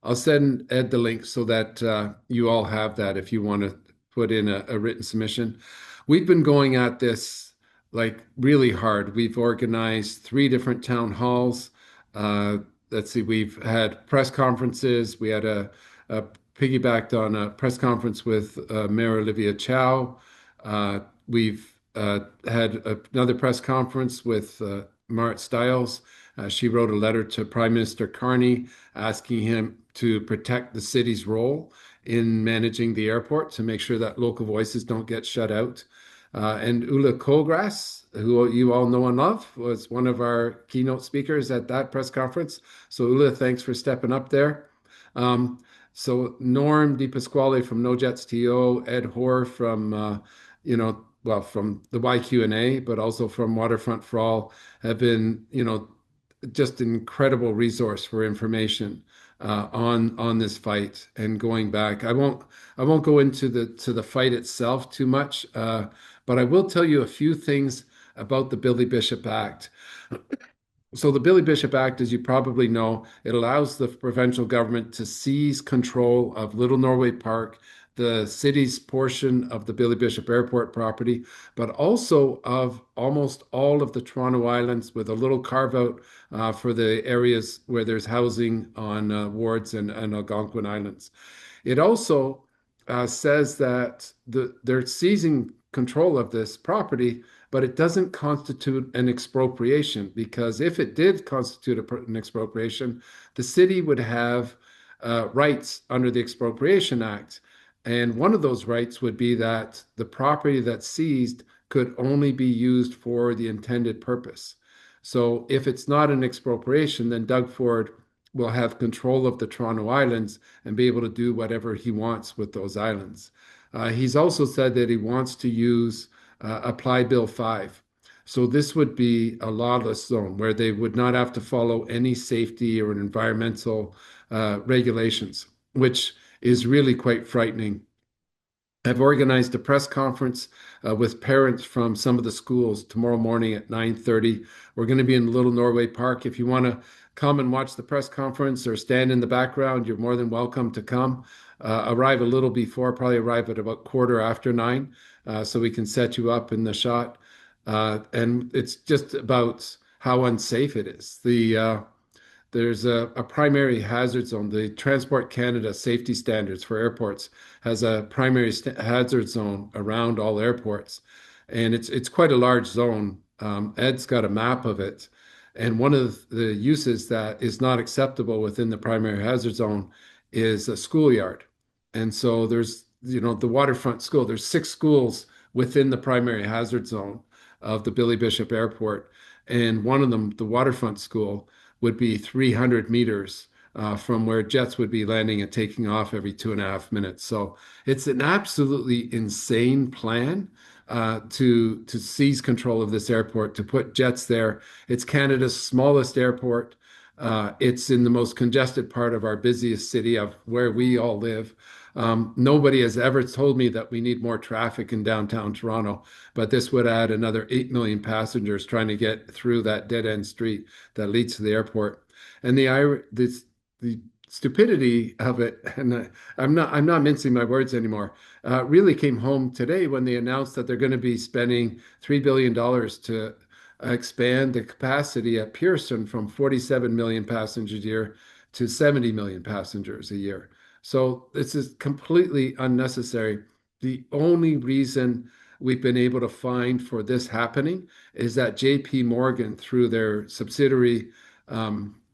I'll send Ed the link so that you all have that if you want to put in a written submission. We've been going at this like really hard. We've organized 3 different town halls. Uh, let's see, we've had press conferences. We had a piggybacked on a press conference with Mayor Olivia Chow. We've had another press conference with Marit Stiles. She wrote a letter to Prime Minister Carney asking him to protect the city's role in managing the airport to make sure that local voices don't get shut out. And Ula Kolgras, who you all know and love, was one of our keynote speakers at that press conference. So Ula, thanks for stepping up there. So Norm Di Pasquale from NoJetsTO, Ed Hore from, well, from the YQNA, but also from Waterfront for All, have been, just an incredible resource for information on this fight and going back. I won't go into the fight itself too much, but I will tell you a few things about the Billy Bishop Act. So the Billy Bishop Act, as you probably know, it allows the provincial government to seize control of Little Norway Park, the city's portion of the Billy Bishop Airport property, but also of almost all of the Toronto Islands with a little carve out for the areas where there's housing on wards and Algonquin Islands. It also says that they're seizing control of this property, but it doesn't constitute an expropriation, because if it did constitute an expropriation, the city would have rights under the Expropriation Act. And one of those rights would be that the property that's seized could only be used for the intended purpose. So if it's not an expropriation, then Doug Ford will have control of the Toronto Islands and be able to do whatever he wants with those islands. He's also said that he wants to use Apply Bill 5. So this would be a lawless zone where they would not have to follow any safety or environmental regulations, which is really quite frightening. I've organized a press conference with parents from some of the schools tomorrow morning at 9:30. We're going to be in Little Norway Park. If you want to come and watch the press conference or stand in the background, you're more than welcome to come. Arrive a little before, probably arrive at about 9:15, so we can set you up in the shot. And it's just about how unsafe it is. There's a primary hazard zone. The Transport Canada safety standards for airports has a primary hazard zone around all airports, and it's quite a large zone. Ed's got a map of it, and one of the uses that is not acceptable within the primary hazard zone is a schoolyard. And so there's, the Waterfront School. There's 6 schools within the primary hazard zone of the Billy Bishop Airport, and one of them, the Waterfront School, would be 300 meters from where jets would be landing and taking off every 2.5 minutes. So it's an absolutely insane plan to seize control of this airport, to put jets there. It's Canada's smallest airport. It's in the most congested part of our busiest city of where we all live. Nobody has ever told me that we need more traffic in downtown Toronto, but this would add another 8 million passengers trying to get through that dead end street that leads to the airport. And the stupidity of it, and I'm not mincing my words anymore, really came home today when they announced that they're going to be spending $3 billion to expand the capacity at Pearson from 47 million passengers a year to 70 million passengers a year. So this is completely unnecessary. The only reason we've been able to find for this happening is that JP Morgan, through their subsidiary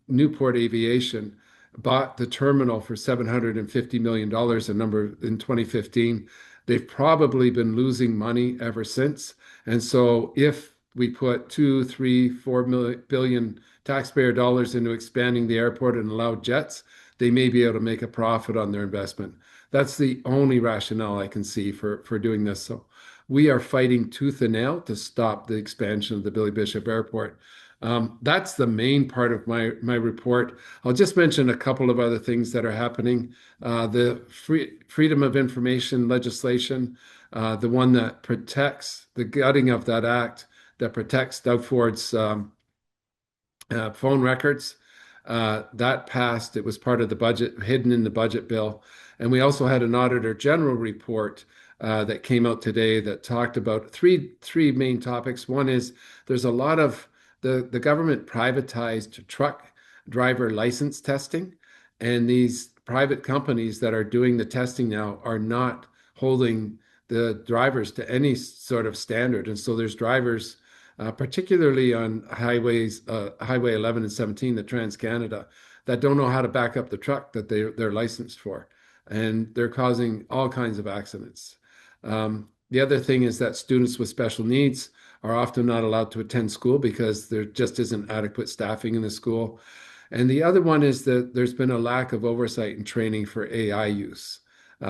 Newport Aviation, bought the terminal for $750 million in 2015. They've probably been losing money ever since. And so if we put 2, 3, 4 billion taxpayer dollars into expanding the airport and allow jets, they may be able to make a profit on their investment. That's the only rationale I can see for doing this. So we are fighting tooth and nail to stop the expansion of the Billy Bishop Airport. That's the main part of my report. I'll just mention a couple of other things that are happening. The Freedom of Information legislation, the one that protects the gutting of that act that protects Doug Ford's phone records. That passed. It was part of the budget, hidden in the budget bill. And we also had an Auditor General report that came out today that talked about three main topics. One is there's a lot of the government privatized truck driver license testing, and these private companies that are doing the testing now are not holding the drivers to any sort of standard. And so there's drivers, particularly on highways, Highway 11 and 17, the Trans-Canada, that don't know how to back up the truck that they're licensed for. And they're causing all kinds of accidents. The other thing is that students with special needs are often not allowed to attend school because there just isn't adequate staffing in the school. And the other one is that there's been a lack of oversight and training for AI use.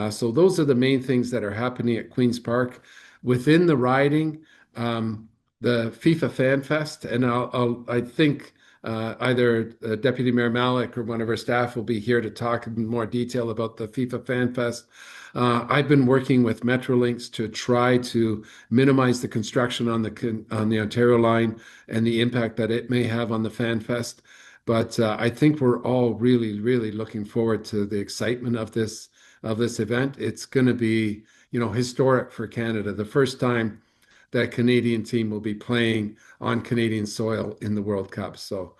So those are the main things that are happening at Queen's Park. Within the riding, the FIFA Fan Fest, and I think either Deputy Mayor Malik or one of our staff will be here to talk in more detail about the FIFA Fan Fest. I've been working with Metrolinx to try to minimize the construction on the Ontario line and the impact that it may have on the Fan Fest. But I think we're all really, really looking forward to the excitement of this event. It's going to be, historic for Canada. The first time that Canadian team will be playing on Canadian soil in the World Cup. So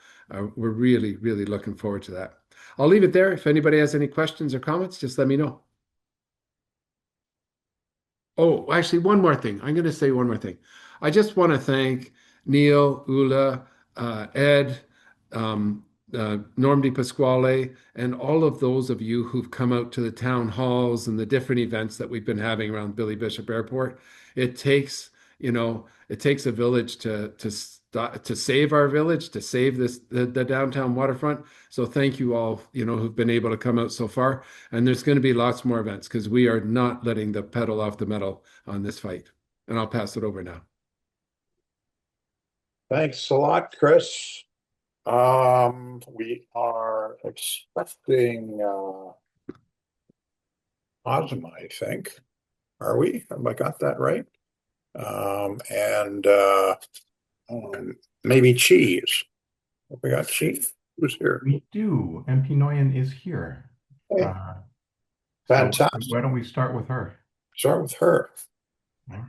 we're really, really looking forward to that. I'll leave it there. If anybody has any questions or comments, just let me know. Oh, actually, one more thing. I'm going to say one more thing. I just want to thank Neil, Ula, Ed, Norm Di Pasquale, and all of those of you who've come out to the town halls and the different events that we've been having around Billy Bishop Airport. It takes, it takes a village to save our village, to save the downtown waterfront. So thank you all, who've been able to come out so far. And there's going to be lots more events because we are not letting the pedal off the metal on this fight. And I'll pass it over now. Thanks a lot, Chris. We are expecting Ausma, I think. Are we? Have I got that right? And maybe Cheese. Have we got Cheese? Who's here? We do. MP Nguyen is here. Hey. Fantastic. Why don't we start with her? Start with her. All right.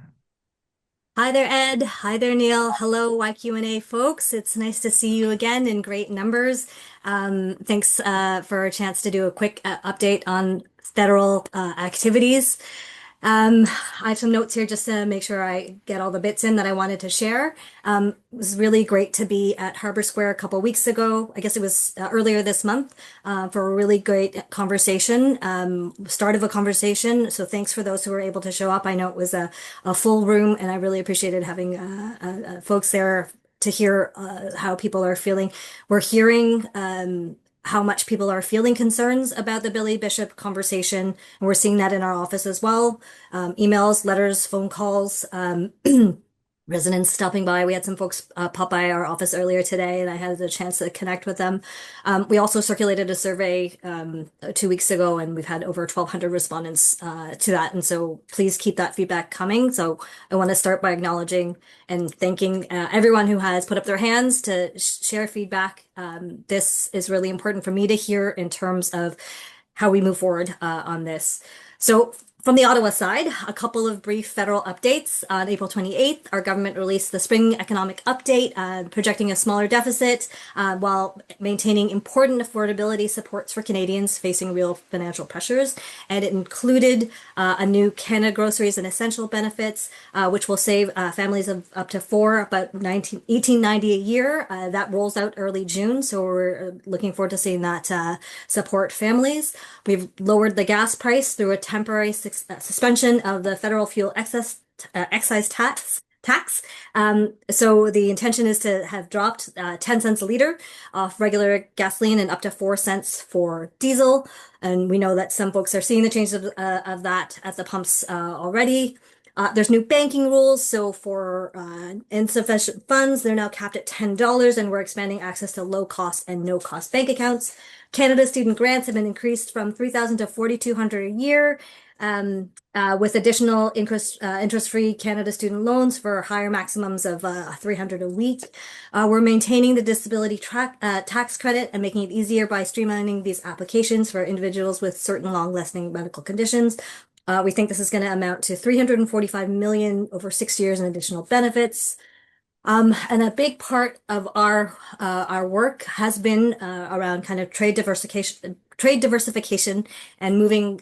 Hi there, Ed. Hi there, Neil. Hello, YQNA folks. It's nice to see you again in great numbers. Thanks for a chance to do a quick update on federal activities. I have some notes here just to make sure I get all the bits in that I wanted to share. It was really great to be at Harbor Square a couple weeks ago. I guess it was earlier this month for a really great conversation, start of a conversation. So thanks for those who were able to show up. I know it was a full room, and I really appreciated having folks there to hear how people are feeling. We're hearing how much people are feeling concerns about the Billy Bishop conversation. And we're seeing that in our office as well. Emails, letters, phone calls, residents stopping by. We had some folks pop by our office earlier today, and I had the chance to connect with them. We also circulated a survey 2 weeks ago, and we've had over 1,200 respondents to that. And so please keep that feedback coming. So I want to start by acknowledging and thanking everyone who has put up their hands to share feedback. This is really important for me to hear in terms of how we move forward on this. So from the Ottawa side, a couple of brief federal updates. On April 28th, our government released the Spring Economic Update, projecting a smaller deficit while maintaining important affordability supports for Canadians facing real financial pressures. And it included a new Canada Groceries and Essential Benefits, which will save families of up to four about $18.90 a year. That rolls out early June, so we're looking forward to seeing that support families. We've lowered the gas price through a temporary suspension of the federal fuel excise tax. So the intention is to have dropped 10 cents a liter off regular gasoline and up to 4 cents for diesel. And we know that some folks are seeing the changes of that at the pumps already. There's new banking rules. So for insufficient funds, they're now capped at $10, and we're expanding access to low cost and no cost bank accounts. Canada student grants have been increased from $3,000 to $4,200 a year. with additional interest-free Canada student loans for higher maximums of $300 a week. We're maintaining the disability tax credit and making it easier by streamlining these applications for individuals with certain long-lasting medical conditions. We think this is going to amount to $345 million over 6 years in additional benefits. And a big part of our work has been around kind of trade diversification and moving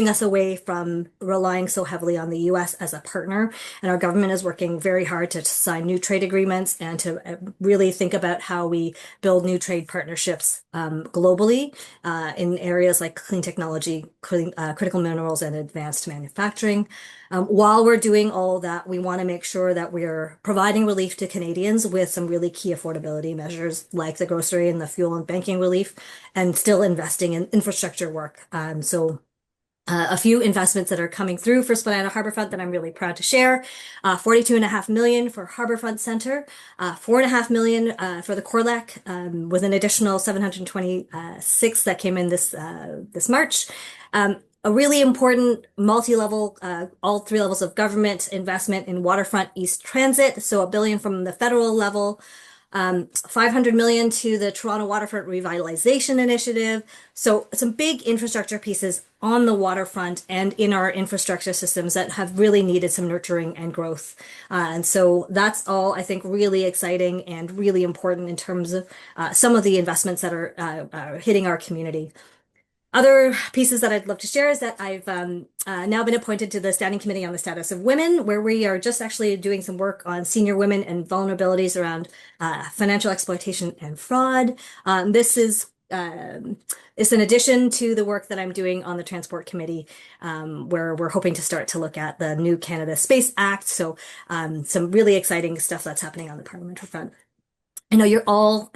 us away from relying so heavily on the US as a partner. And our government is working very hard to sign new trade agreements and to really think about how we build new trade partnerships globally in areas like clean technology, critical minerals, and advanced manufacturing. While we're doing all that, we want to make sure that we're providing relief to Canadians with some really key affordability measures like the grocery and the fuel and banking relief, and still investing in infrastructure work. A few investments that are coming through for Spanina Harborfront that I'm really proud to share. $42.5 million for Harborfront Center, $4.5 million for the Corlec, with an additional 726 that came in this March. A really important multi-level, all three levels of government investment in Waterfront East Transit. So $1 billion from the federal level, $500 million to the Toronto Waterfront Revitalization Initiative. So some big infrastructure pieces on the waterfront and in our infrastructure systems that have really needed some nurturing and growth. And so that's all, I think, really exciting and really important in terms of some of the investments that are hitting our community. Other pieces that I'd love to share is that I've now been appointed to the Standing Committee on the Status of Women, where we are just actually doing some work on senior women and vulnerabilities around financial exploitation and fraud. This is it's in addition to the work that I'm doing on the Transport Committee, where we're hoping to start to look at the new Canada Space Act. So some really exciting stuff that's happening on the parliamentary front. I know you're all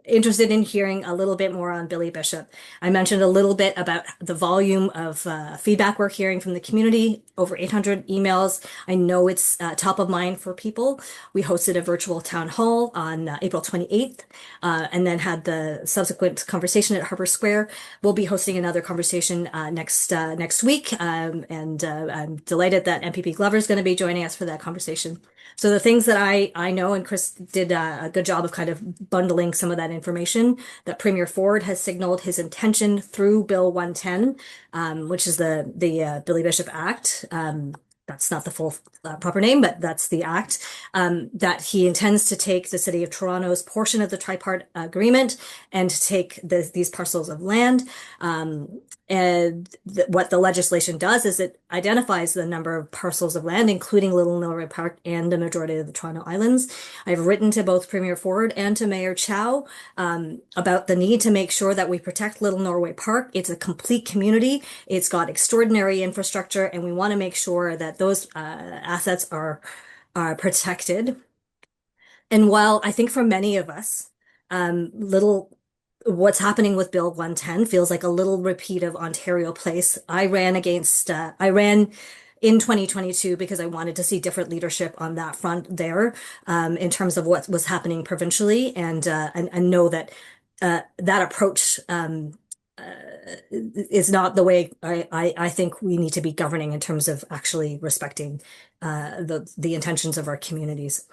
interested in hearing a little bit more on Billy Bishop. I mentioned a little bit about the volume of feedback we're hearing from the community, over 800 emails. I know it's top of mind for people. We hosted a virtual town hall on April 28th, and then had the subsequent conversation at Harbour Square. We'll be hosting another conversation next week, and I'm delighted that MPP Glover is going to be joining us for that conversation. So the things that I know, and Chris did a good job of kind of bundling some of that information, that Premier Ford has signaled his intention through Bill 110, which is the Billy Bishop Act. That's not the full proper name, but that's the act, that he intends to take the City of Toronto's portion of the tripart agreement and to take these parcels of land. And what the legislation does is it identifies the number of parcels of land, including Little Norway Park and the majority of the Toronto Islands. I've written to both Premier Ford and to Mayor Chow about the need to make sure that we protect Little Norway Park. It's a complete community. It's got extraordinary infrastructure, and we want to make sure that those assets are protected. And while I think for many of us, what's happening with Bill 110 feels like a little repeat of Ontario Place. I ran in 2022 because I wanted to see different leadership on that front there, in terms of what was happening provincially, and know that that approach is not the way I think we need to be governing in terms of actually respecting the intentions of our communities.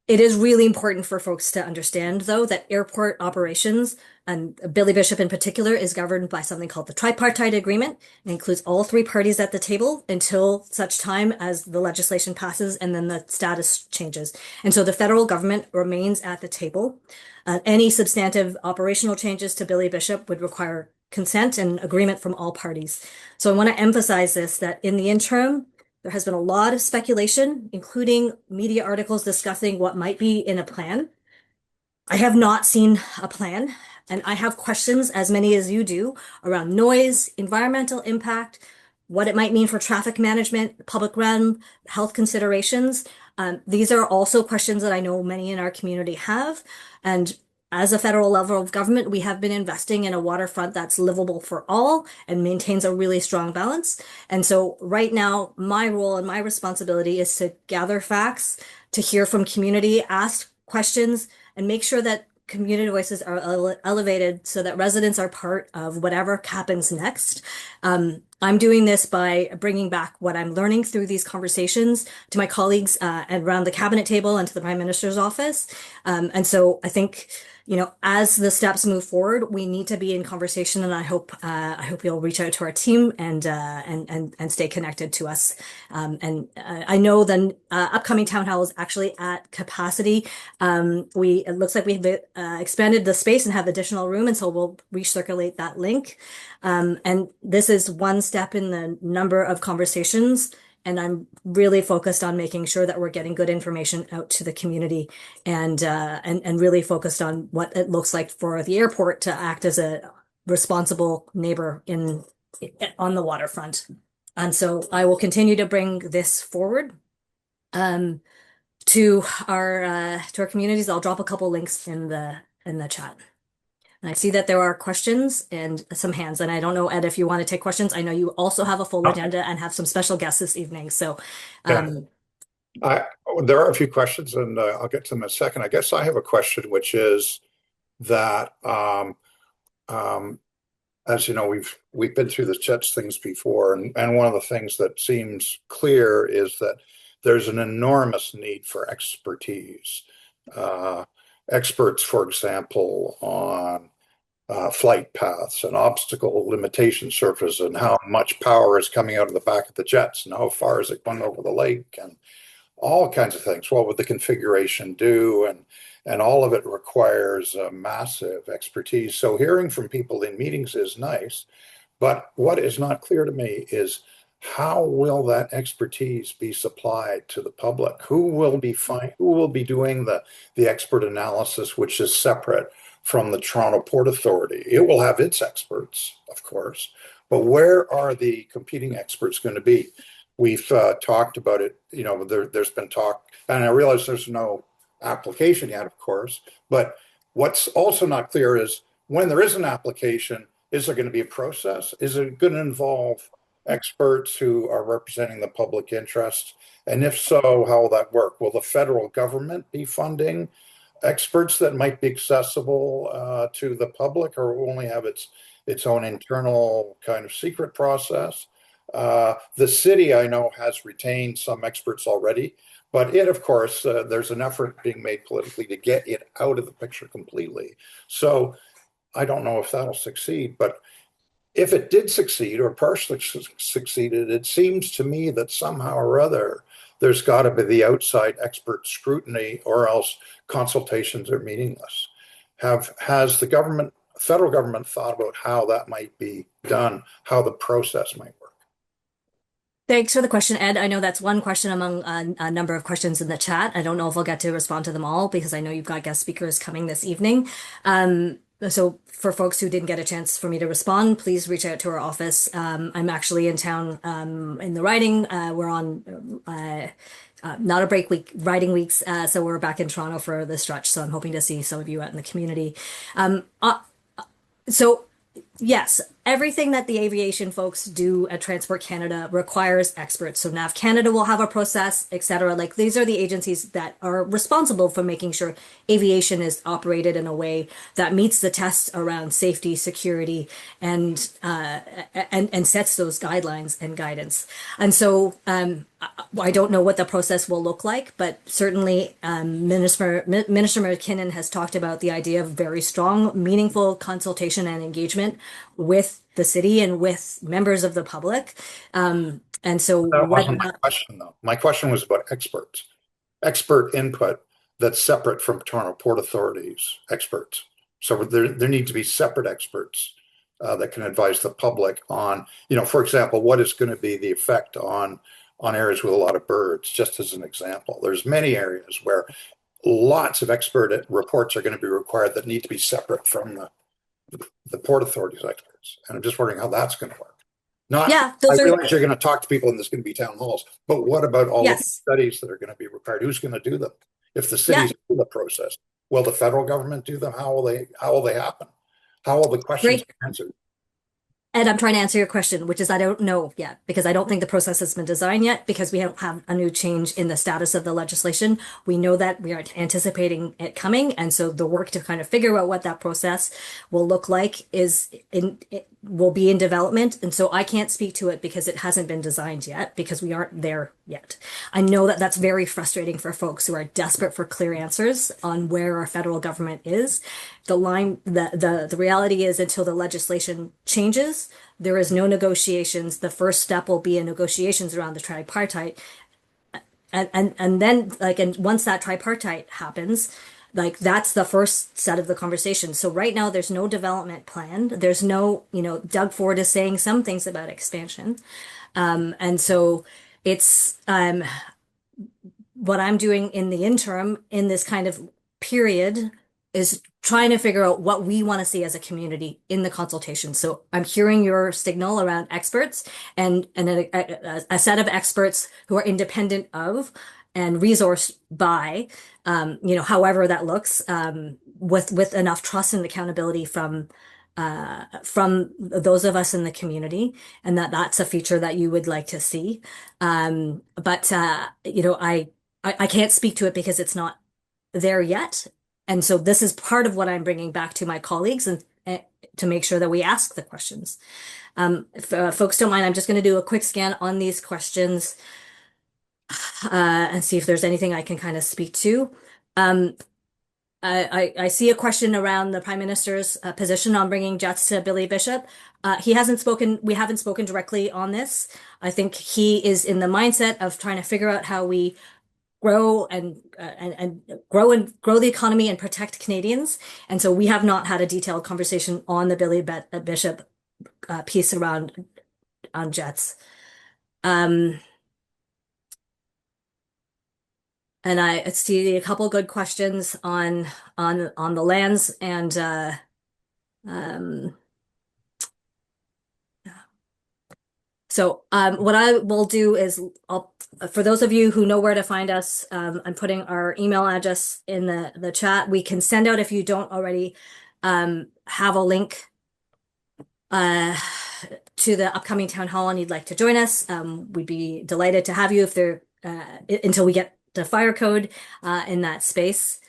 It is really important for folks to understand, though, that airport operations, and Billy Bishop in particular, is governed by something called the Tripartite Agreement. It includes all three parties at the table until such time as the legislation passes and then the status changes. And so the federal government remains at the table. Any substantive operational changes to Billy Bishop would require consent and agreement from all parties. So I want to emphasize this, that in the interim, there has been a lot of speculation, including media articles discussing what might be in a plan. I have not seen a plan, and I have questions, as many as you do, around noise, environmental impact, what it might mean for traffic management, public realm, health considerations. These are also questions that I know many in our community have. And as a federal level of government, we have been investing in a waterfront that's livable for all and maintains a really strong balance. And so right now, my role and my responsibility is to gather facts, to hear from community, ask questions, and make sure that community voices are elevated so that residents are part of whatever happens next. I'm doing this by bringing back what I'm learning through these conversations to my colleagues around the cabinet table and to the Prime Minister's office. And so I think, as the steps move forward, we need to be in conversation, and I hope you'll reach out to our team and stay connected to us. I know the upcoming town hall is actually at capacity. It looks like we've expanded the space and have additional room, and so we'll recirculate that link. And this is one step in the number of conversations, and I'm really focused on making sure that we're getting good information out to the community and really focused on what it looks like for the airport to act as a responsible neighbor on the waterfront. And so I will continue to bring this forward to our communities. I'll drop a couple links in the chat. And I see that there are questions and some hands, and I don't know, Ed, if you want to take questions. I know you also have a full agenda and have some special guests this evening. So there are a few questions, and I'll get to them in a second. I guess I have a question, which is that as you know, we've been through the JETS things before, and one of the things that seems clear is that there's an enormous need for expertise. Experts, for example, on flight paths and obstacle limitation surfaces, and how much power is coming out of the back of the jets, and how far is it going over the lake, and all kinds of things. What would the configuration do? And all of it requires massive expertise. So hearing from people in meetings is nice, but what is not clear to me is how will that expertise be supplied to the public? Who will be doing the expert analysis, which is separate from the Toronto Port Authority? It will have its experts, of course, but where are the competing experts going to be? We've talked about it. There's been talk, and I realize there's no application yet, of course, but what's also not clear is when there is an application, is there going to be a process? Is it going to involve experts who are representing the public interest? And if so, how will that work? Will the federal government be funding experts that might be accessible to the public, or will only have its own internal kind of secret process? The city, I know, has retained some experts already, but of course, there's an effort being made politically to get it out of the picture completely. So I don't know if that'll succeed, but if it did succeed or partially succeeded, it seems to me that somehow or other there's got to be the outside expert scrutiny, or else consultations are meaningless. Has the federal government thought about how that might be done, how the process might work? Thanks for the question, Ed. I know that's one question among a number of questions in the chat. I don't know if I'll get to respond to them all because I know you've got guest speakers coming this evening. So for folks who didn't get a chance for me to respond, please reach out to our office. I'm actually in town in the riding. We're on not a break week, riding weeks. So we're back in Toronto for the stretch. So I'm hoping to see some of you out in the community. So yes, everything that the aviation folks do at Transport Canada requires experts. So NAV Canada will have a process, et cetera. Like, these are the agencies that are responsible for making sure aviation is operated in a way that meets the tests around safety, security, and sets those guidelines and guidance. And so I don't know what the process will look like, but certainly Minister McKinnon has talked about the idea of very strong, meaningful consultation and engagement with the city and with members of the public. And so that wasn't my question, though. My question was about expert input that's separate from Toronto Port Authority's experts. So there need to be separate experts that can advise the public on, for example, what is going to be the effect on areas with a lot of birds, just as an example. There's many areas where lots of expert reports are going to be required that need to be separate from the Port Authority's experts. And I'm just wondering how that's going to work. I realize you're going to talk to people and there's going to be town halls, but what about all of the studies that are going to be required? Who's going to do them? If the cities do the process, will the federal government do them? How will they happen? How will the questions be answered? Ed, I'm trying to answer your question, which is I don't know yet because I don't think the process has been designed yet because we don't have a new change in the status of the legislation. We know that we are anticipating it coming, and so the work to kind of figure out what that process will look like will be in development. And so I can't speak to it because it hasn't been designed yet because we aren't there yet. I know that that's very frustrating for folks who are desperate for clear answers on where our federal government is. The reality is until the legislation changes, there is no negotiations. The first step will be in negotiations around the tripartite. And then and once that tripartite happens, that's the first set of the conversation. So right now there's no development plan. There's no, Doug Ford is saying some things about expansion. And so it's what I'm doing in the interim in this kind of period is trying to figure out what we want to see as a community in the consultation. So I'm hearing your signal around experts and a set of experts who are independent of and resourced by, however that looks, with enough trust and accountability from those of us in the community, and that's a feature that you would like to see. But I can't speak to it because it's not there yet. And so this is part of what I'm bringing back to my colleagues and to make sure that we ask the questions. If folks don't mind, I'm just going to do a quick scan on these questions and see if there's anything I can kind of speak to. I see a question around the Prime Minister's position on bringing jets to Billy Bishop. We haven't spoken directly on this. I think he is in the mindset of trying to figure out how we grow and grow the economy and protect Canadians. And so we have not had a detailed conversation on the Billy Bishop piece around on jets. And I see a couple good questions on the lands and so what I will do is for those of you who know where to find us, I'm putting our email address in the chat. We can send out if you don't already have a link to the upcoming town hall and you'd like to join us. We'd be delighted to have you if there until we get the fire code in that space,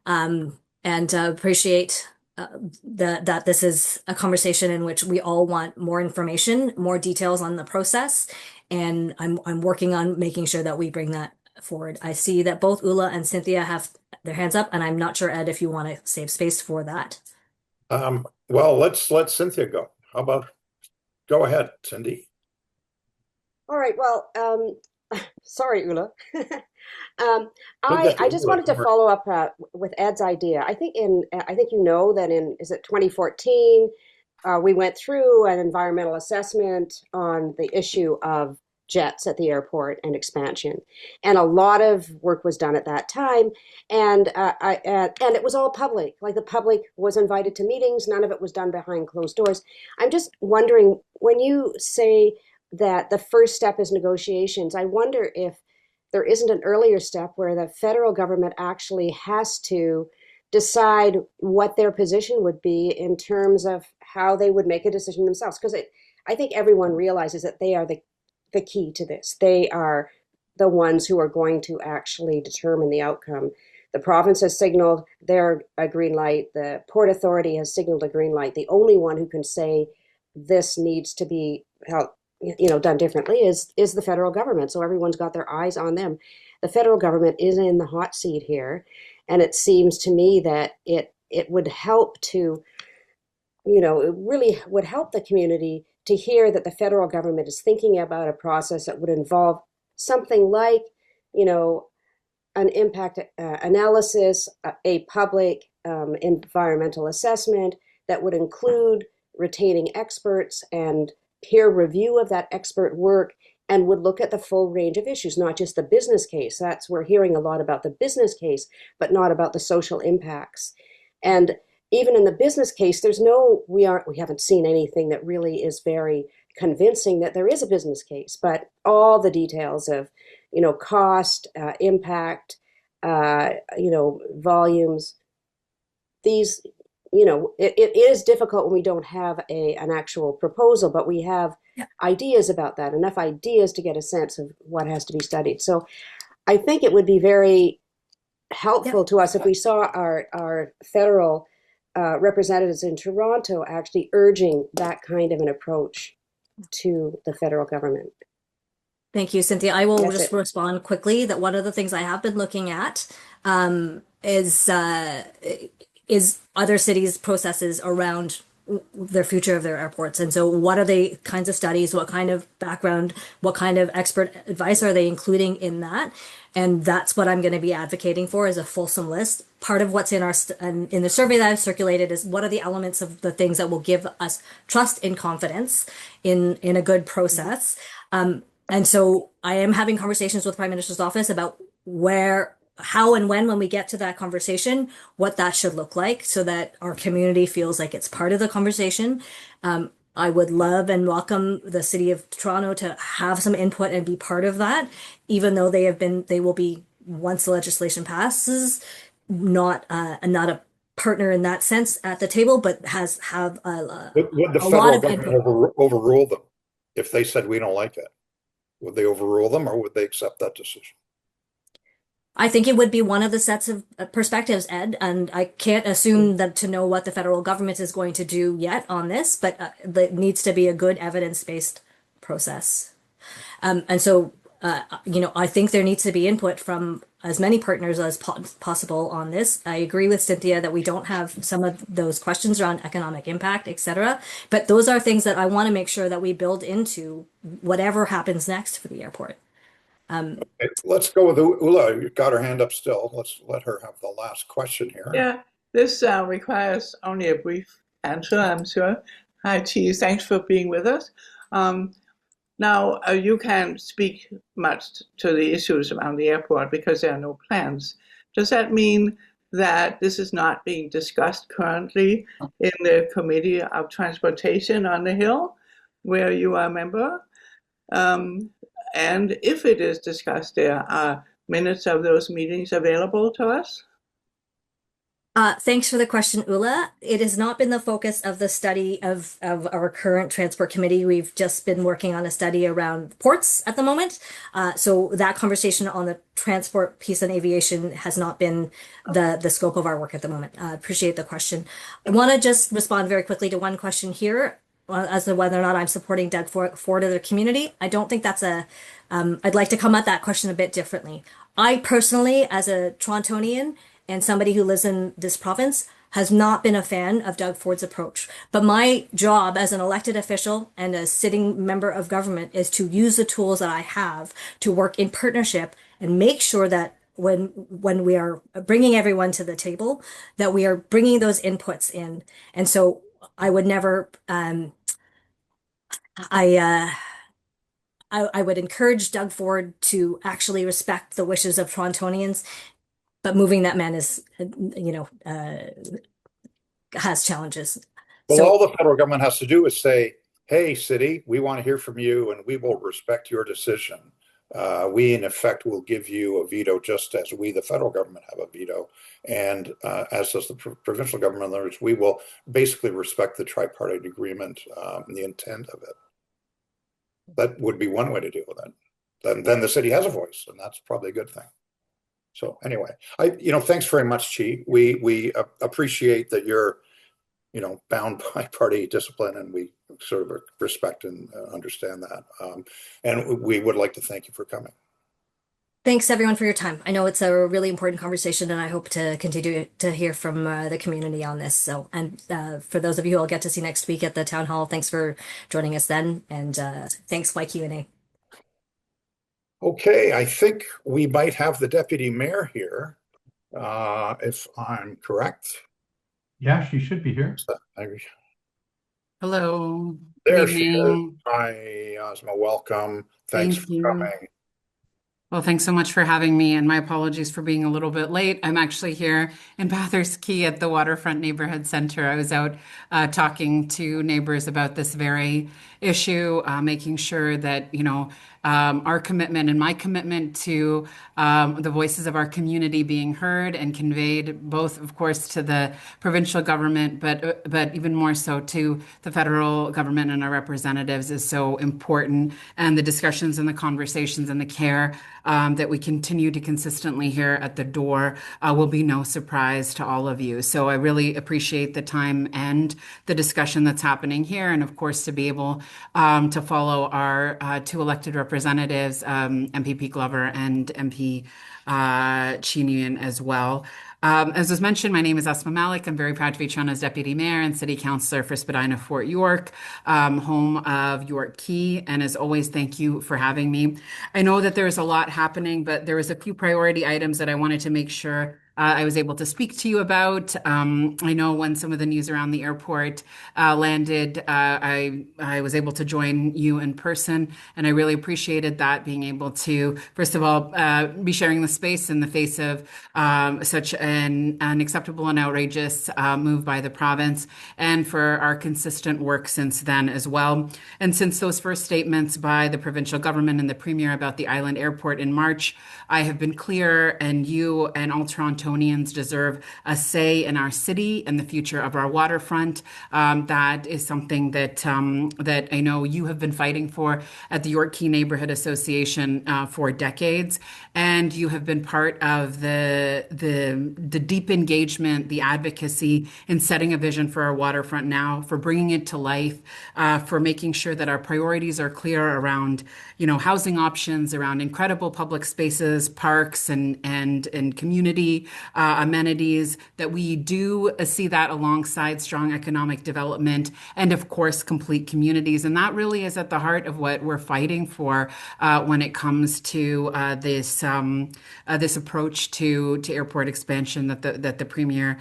and appreciate that this is a conversation in which we all want more information, more details on the process, and I'm working on making sure that we bring that forward. I see that both Ula and Cynthia have their hands up, and I'm not sure, Ed, if you want to save space for that. Well, let's let Cynthia go. How about go ahead, Cindy? All right. Well, sorry, Ula. I just wanted to follow up with Ed's idea. I think that is it 2014, we went through an environmental assessment on the issue of jets at the airport and expansion, and a lot of work was done at that time, and it was all public. Like the public was invited to meetings. None of it was done behind closed doors. I'm just wondering, when you say that the first step is negotiations, I wonder if there isn't an earlier step where the federal government actually has to decide what their position would be in terms of how they would make a decision themselves. Because I think everyone realizes that they are the key to this. They are the ones who are going to actually determine the outcome. The province has signaled their green light. The Port Authority has signaled a green light. The only one who can say this needs to be done differently is the federal government. So everyone's got their eyes on them. The federal government is in the hot seat here, and it seems to me that it would help to, it really would help the community to hear that the federal government is thinking about a process that would involve something like, an impact analysis, a public environmental assessment that would include retaining experts and peer review of that expert work, and would look at the full range of issues, not just the business case. We're hearing a lot about the business case, but not about the social impacts. And even in the business case, we haven't seen anything that really is very convincing that there is a business case, but all the details of, cost, impact, volumes, these it is difficult when we don't have an actual proposal, but we have ideas about that, enough ideas to get a sense of what has to be studied. So I think it would be very helpful to us if we saw our federal representatives in Toronto actually urging that kind of an approach to the federal government. Thank you, Cynthia. I will That's just it. respond quickly that one of the things I have been looking at is other cities' processes around their future of their airports. And so what are the kinds of studies, what kind of background, what kind of expert advice are they including in that? And that's what I'm going to be advocating for, is a fulsome list. Part of what's in in the survey that I've circulated is what are the elements of the things that will give us trust and confidence in a good process. And so I am having conversations with the Prime Minister's office about how and when we get to that conversation, what that should look like so that our community feels like it's part of the conversation. I would love and welcome the City of Toronto to have some input and be part of that, even though they will be, once the legislation passes, not a partner in that sense at the table, but have Would the a lot federal of government input. overrule them if they said we don't like it? Would they overrule them, or would they accept that decision? I think it would be one of the sets of perspectives, Ed, and I can't assume that to know what the federal government is going to do yet on this, but it needs to be a good evidence-based process. And so, I think there needs to be input from as many partners as possible on this. I agree with Cynthia that we don't have some of those questions around economic impact, et cetera, but those are things that I want to make sure that we build into whatever happens next for the airport. Okay, let's go with Ula. You got her hand up still. Let's let her have the last question here. Yeah, this requires only a brief answer, I'm sure. Hi, Chi. Thanks for being with us. Now, you can't speak much to the issues around the airport because there are no plans. Does that mean that this is not being discussed currently in the Committee of Transportation on the Hill, where you are a member? And if it is discussed there, are minutes of those meetings available to us? Thanks for the question, Ula. It has not been the focus of the study of our current transport committee. We've just been working on a study around ports at the moment. So that conversation on the transport piece and aviation has not been the scope of our work at the moment. Appreciate the question. I want to just respond very quickly to one question here as to whether or not I'm supporting Doug Ford of the community. I don't think that's I'd like to come at that question a bit differently. I personally, as a Torontonian, and somebody who lives in this province, has not been a fan of Doug Ford's approach. But my job as an elected official and a sitting member of government is to use the tools that I have to work in partnership and make sure that when we are bringing everyone to the table, that we are bringing those inputs in. And so I would never, I would encourage Doug Ford to actually respect the wishes of Torontonians, but moving that man has challenges. Well, So all the federal government has to do is say, hey, city, we want to hear from you and we will respect your decision. We, in effect, will give you a veto just as we, the federal government, have a veto. And as does the provincial government, in other words, we will basically respect the tripartite agreement and the intent of it. That would be one way to deal with it. Then the city has a voice, and that's probably a good thing. So anyway, thanks very much, Chi. We appreciate that you're, bound by party discipline, and we sort of respect and understand that. And we would like to thank you for coming. thanks everyone for your time. I know it's a really important conversation, and I hope to continue to hear from the community on this. So, and for those of you who I'll get to see next week at the town hall, thanks for joining us then, and thanks YQNA. Okay, I think we might have the deputy mayor here, if I'm correct. Yeah, she should be here. Hello. There Good she is. evening. Hi, Ausma, welcome. Thanks Thank for you. coming. Well, thanks so much for having me, and my apologies for being a little bit late. I'm actually here in Bathurst Key at the Waterfront Neighborhood Center. I was out talking to neighbors about this very issue, making sure that, our commitment and my commitment to the voices of our community being heard and conveyed, both, of course, to the provincial government, but even more so to the federal government and our representatives is so important. And the discussions and the conversations and the care that we continue to consistently hear at the door will be no surprise to all of you. So I really appreciate the time and the discussion that's happening here. And of course, to be able to follow our two elected representatives, MPP Glover and MP Chi Nguyen as well. As was mentioned, my name is Ausma Malik. I'm very proud to be Toronto's Deputy Mayor and City Councillor for Spadina Fort York, home of York Quay. And as always, thank you for having me. I know that there's a lot happening, but there was a few priority items that I wanted to make sure I was able to speak to you about. I know when some of the news around the airport landed, I was able to join you in person, and I really appreciated that, being able to, first of all, be sharing the space in the face of such an unacceptable and outrageous move by the province, and for our consistent work since then as well. And since those first statements by the provincial government and the Premier about the island airport in March, I have been clear, and you and all Torontonians deserve a say in our city and the future of our waterfront. That is something that that I know you have been fighting for at the York Quay Neighborhood Association for decades, and you have been part of the deep engagement, the advocacy in setting a vision for our waterfront now, for bringing it to life, for making sure that our priorities are clear around, housing options, around incredible public spaces, parks, and community amenities, that we do see that alongside strong economic development and, of course, complete communities. And that really is at the heart of what we're fighting for when it comes to this approach to airport expansion that the Premier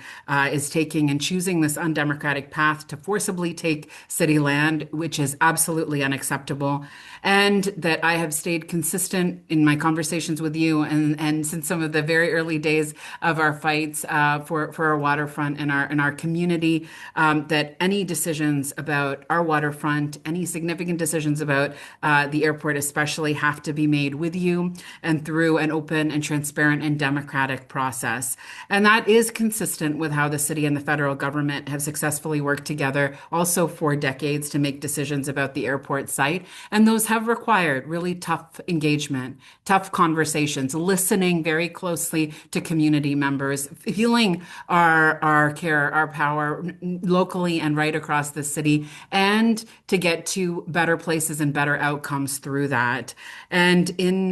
is taking, and choosing this undemocratic path to forcibly take city land, which is absolutely unacceptable. And that I have stayed consistent in my conversations with you and since some of the very early days of our fights for our waterfront and our community, that any decisions about our waterfront, any significant decisions about the airport especially, have to be made with you and through an open and transparent and democratic process. And that is consistent with how the city and the federal government have successfully worked together also for decades to make decisions about the airport site. And those have required really tough engagement, tough conversations, listening very closely to community members, feeling our care, our power locally and right across the city, and to get to better places and better outcomes through that. And in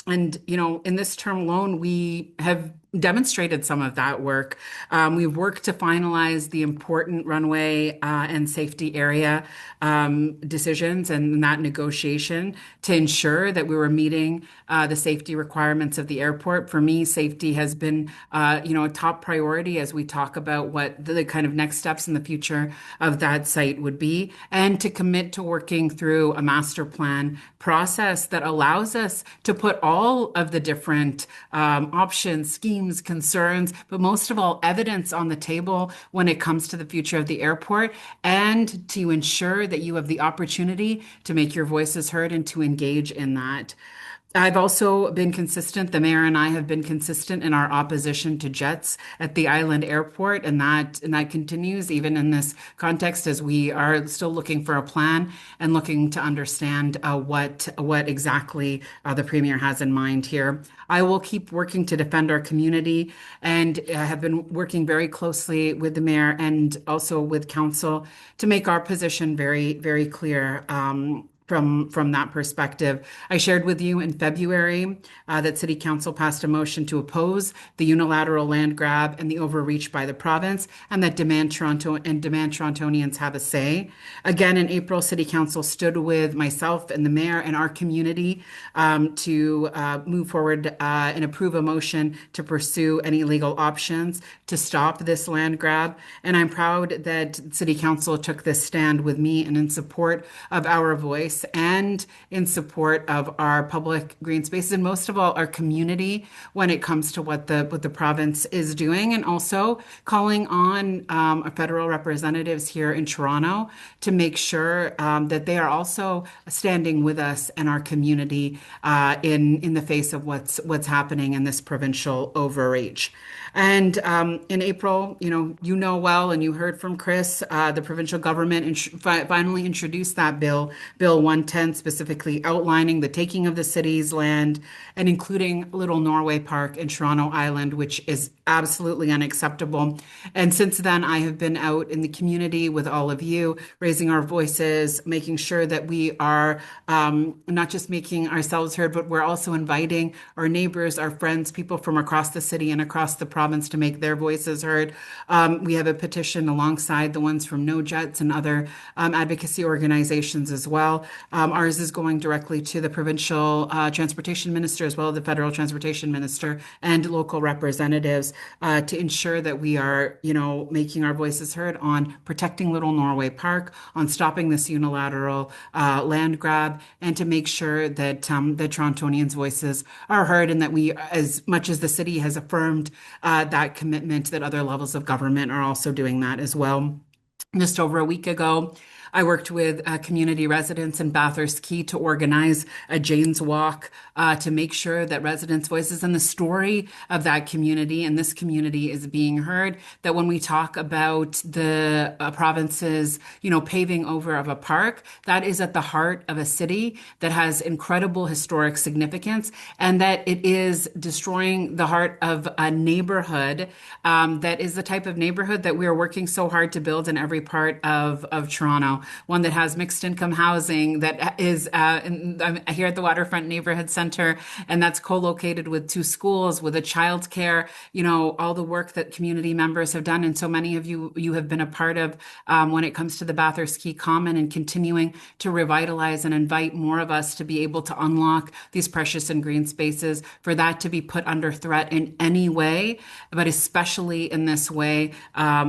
this term alone, we have demonstrated some of that work. We've worked to finalize the important runway and safety area decisions and that negotiation to ensure that we were meeting the safety requirements of the airport. For me, safety has been, a top priority as we talk about what the kind of next steps in the future of that site would be, and to commit to working through a master plan process that allows us to put all of the different options, schemes, concerns, but most of all, evidence on the table when it comes to the future of the airport, and to ensure that you have the opportunity to make your voices heard and to engage in that. I've also been consistent, the mayor and I have been consistent in our opposition to jets at the island airport, and that continues even in this context as we are still looking for a plan and looking to understand what exactly the Premier has in mind here. I will keep working to defend our community, and have been working very closely with the mayor and also with council to make our position very, very clear. From that perspective, I shared with you in February that City Council passed a motion to oppose the unilateral land grab and the overreach by the province, and that Demand Torontonians have a say. Again, in April, City Council stood with myself and the mayor and our community to move forward and approve a motion to pursue any legal options to stop this land grab. And I'm proud that City Council took this stand with me and in support of our voice voice and in support of our public green spaces, and most of all, our community when it comes to what the province is doing, and also calling on our federal representatives here in Toronto to make sure that they are also standing with us and our community in the face of what's happening in this provincial overreach. And in April, you know well, and you heard from Chris, the provincial government finally introduced that bill, Bill 110, specifically outlining the taking of the city's land and including Little Norway Park in Toronto Island, which is absolutely unacceptable. And since then, I have been out in the community with all of you, raising our voices, making sure that we are not just making ourselves heard, but we're also inviting our neighbors, our friends, people from across the city and across the province to make their voices heard. We have a petition alongside the ones from NoJets and other advocacy organizations as well. Ours is going directly to the provincial transportation minister, as well as the federal transportation minister and local representatives to ensure that we are, making our voices heard on protecting Little Norway Park, on stopping this unilateral land grab, and to make sure that the Torontonians' voices are heard, and that we, as much as the city has affirmed that commitment, that other levels of government are also doing that as well. Just over a week ago, I worked with community residents in Bathurst Key to organize a Jane's Walk to make sure that residents' voices and the story of that community and this community is being heard. That when we talk about the province's, paving over of a park, that is at the heart of a city that has incredible historic significance, and that it is destroying the heart of a neighborhood that is the type of neighborhood that we are working so hard to build in every part of Toronto. One that has mixed income housing, that is here at the Waterfront Neighborhood Center, and that's co-located with 2 schools, with a childcare, all the work that community members have done. And so many of you have been a part of when it comes to the Bathurst Key Common, and continuing to revitalize and invite more of us to be able to unlock these precious and green spaces, for that to be put under threat in any way, but especially in this way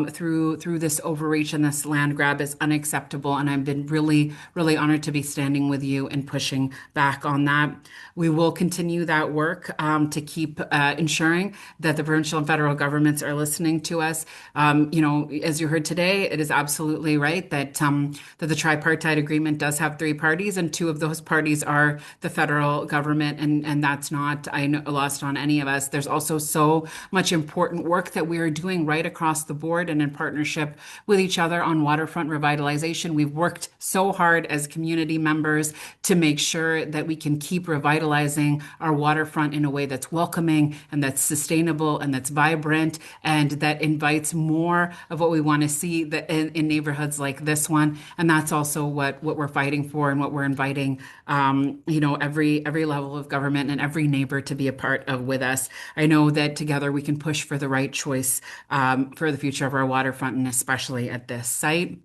through this overreach and this land grab is unacceptable. And I've been really, really honored to be standing with you and pushing back on that. We will continue that work to keep ensuring that the provincial and federal governments are listening to us. As you heard today, it is absolutely right that the tripartite agreement does have 3 parties, and 2 of those parties are the federal government, and that's not lost on any of us. There's also so much important work that we are doing right across the board and in partnership with each other on waterfront revitalization. We've worked so hard as community members to make sure that we can keep revitalizing our waterfront in a way that's welcoming and that's sustainable and that's vibrant and that invites more of what we want to see in neighborhoods like this one. And that's also what we're fighting for, and what we're inviting, every level of government and every neighbor to be a part of with us. I know that together we can push for the right choice for the future of our waterfront, and especially at this site.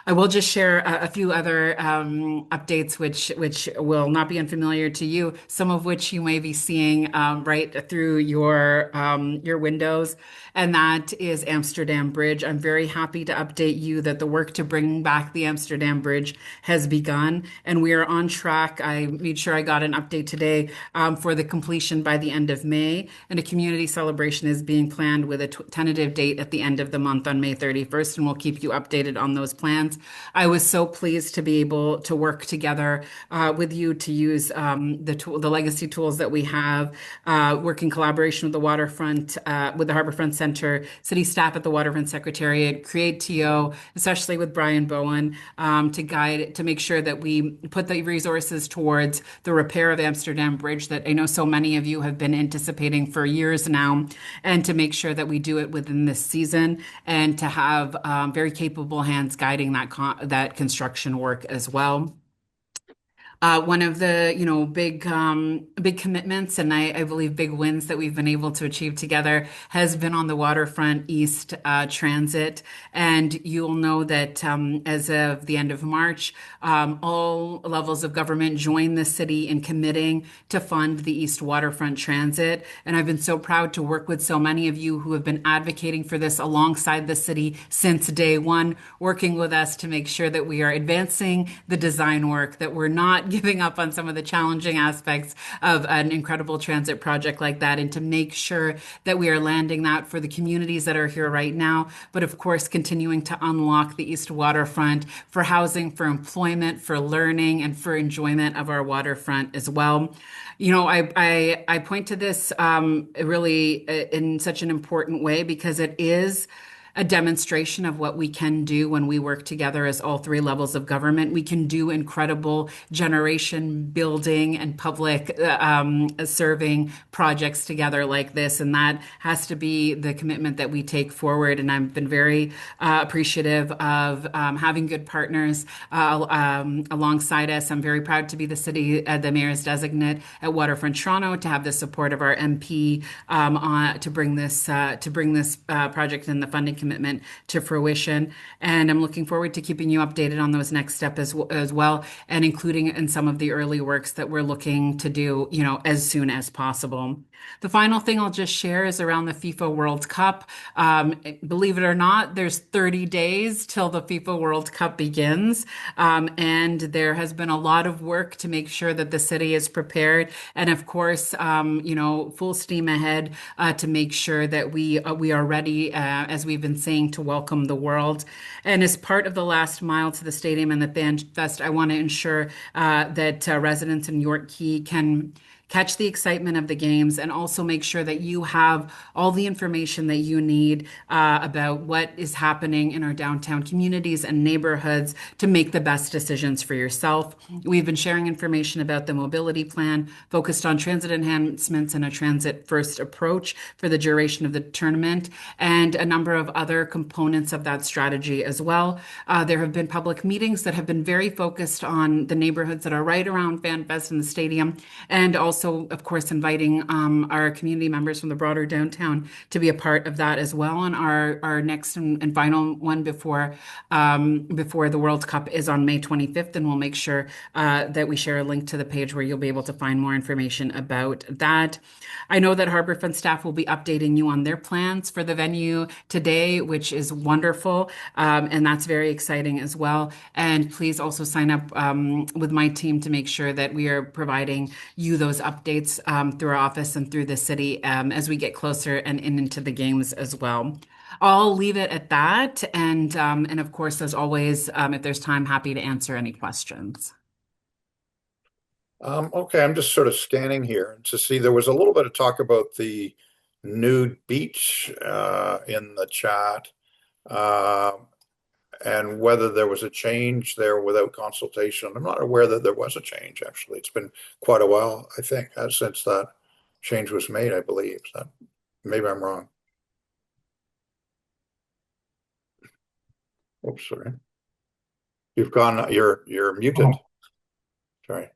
I will just share a few other updates, which will not be unfamiliar to you, some of which you may be seeing right through your windows, and that is Amsterdam Bridge. I'm very happy to update you that the work to bring back the Amsterdam Bridge has begun, and we are on track. I made sure I got an update today for the completion by the end of May, and a community celebration is being planned with a tentative date at the end of the month on May 31st, and we'll keep you updated on those plans. I was so pleased to be able to work together with you to use the legacy tools that we have, work in collaboration with the Waterfront, with the Harborfront Center, city staff at the Waterfront Secretariat, Create TO, especially with Brian Bowen, to make sure that we put the resources towards the repair of Amsterdam Bridge that I know so many of you have been anticipating for years now, and to make sure that we do it within this season, and to have very capable hands guiding that construction work as well. One of the, big commitments and I believe big wins that we've been able to achieve together has been on the Waterfront East transit. And you'll know that as of the end of March, all levels of government joined the city in committing to fund the East Waterfront Transit. And I've been so proud to work with so many of you who have been advocating for this alongside the city since day one, working with us to make sure that we are advancing the design work, that we're not giving up on some of the challenging aspects of an incredible transit project like that, and to make sure that we are landing that for the communities that are here right now, but of course, continuing to unlock the East Waterfront for housing, for employment, for learning, and for enjoyment of our waterfront as well. I point to this really in such an important way because it is a demonstration of what we can do when we work together as all three levels of government. We can do incredible generation building and public serving projects together like this. And that has to be the commitment that we take forward. And I've been very appreciative of having good partners alongside us. I'm very proud to be the mayor's designate at Waterfront Toronto, to have the support of our MP to bring this project and the funding commitment to fruition. And I'm looking forward to keeping you updated on those next steps as well, and including in some of the early works that we're looking to do, as soon as possible. The final thing I'll just share is around the FIFA World Cup. Believe it or not, there's 30 days till the FIFA World Cup begins. And there has been a lot of work to make sure that the city is prepared. And of course, full steam ahead to make sure that we are ready, as we've been saying, to welcome the world. And as part of the last mile to the stadium and the Fan Fest, I want to ensure that residents in York Quay can catch the excitement of the games, and also make sure that you have all the information that you need about what is happening in our downtown communities and neighborhoods to make the best decisions for yourself. We've been sharing information about the mobility plan focused on transit enhancements and a transit first approach for the duration of the tournament, and a number of other components of that strategy as well. There have been public meetings that have been very focused on the neighborhoods that are right around Fan Fest and the stadium, and also, of course, inviting our community members from the broader downtown to be a part of that as well. And our next and final one before the World Cup is on May 25th, and we'll make sure that we share a link to the page where you'll be able to find more information about that. I know that Harborfront staff will be updating you on their plans for the venue today, which is wonderful, and that's very exciting as well. And please also sign up with my team to make sure that we are providing you those updates through our office and through the city as we get closer and into the games as well. I'll leave it at that. And of course, as always, if there's time, happy to answer any questions. Okay, I'm just sort of scanning here to see there was a little bit of talk about the nude beach in the chat, and whether there was a change there without consultation. I'm not aware that there was a change, actually. It's been quite a while, I think, since that change was made, I believe. So maybe I'm wrong. Oops, sorry. You're muted. Sorry.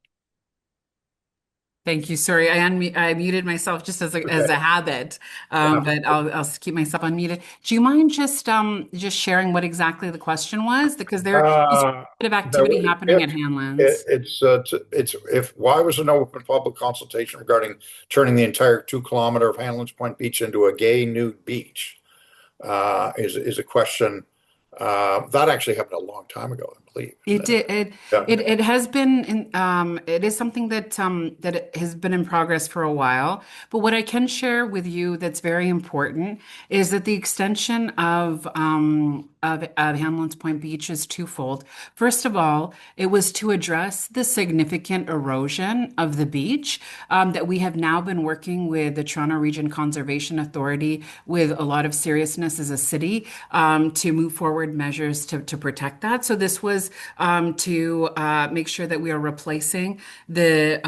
Thank you. Sorry, I muted myself just as a habit, but I'll keep myself unmuted. Do you mind just sharing what exactly the question was? Because there is a bit of activity happening at Hanlan's. Why was there no open public consultation regarding turning the entire 2 kilometer of Hanlan's Point Beach into a gay nude beach? Is a question that actually happened a long time ago, I believe. It did. It has been. It is something that has been in progress for a while. But what I can share with you that's very important is that the extension of Hanlan's Point Beach is twofold. First of all, it was to address the significant erosion of the beach that we have now been working with the Toronto Region Conservation Authority with a lot of seriousness as a city to move forward measures to protect that. So this was to make sure that we are replacing the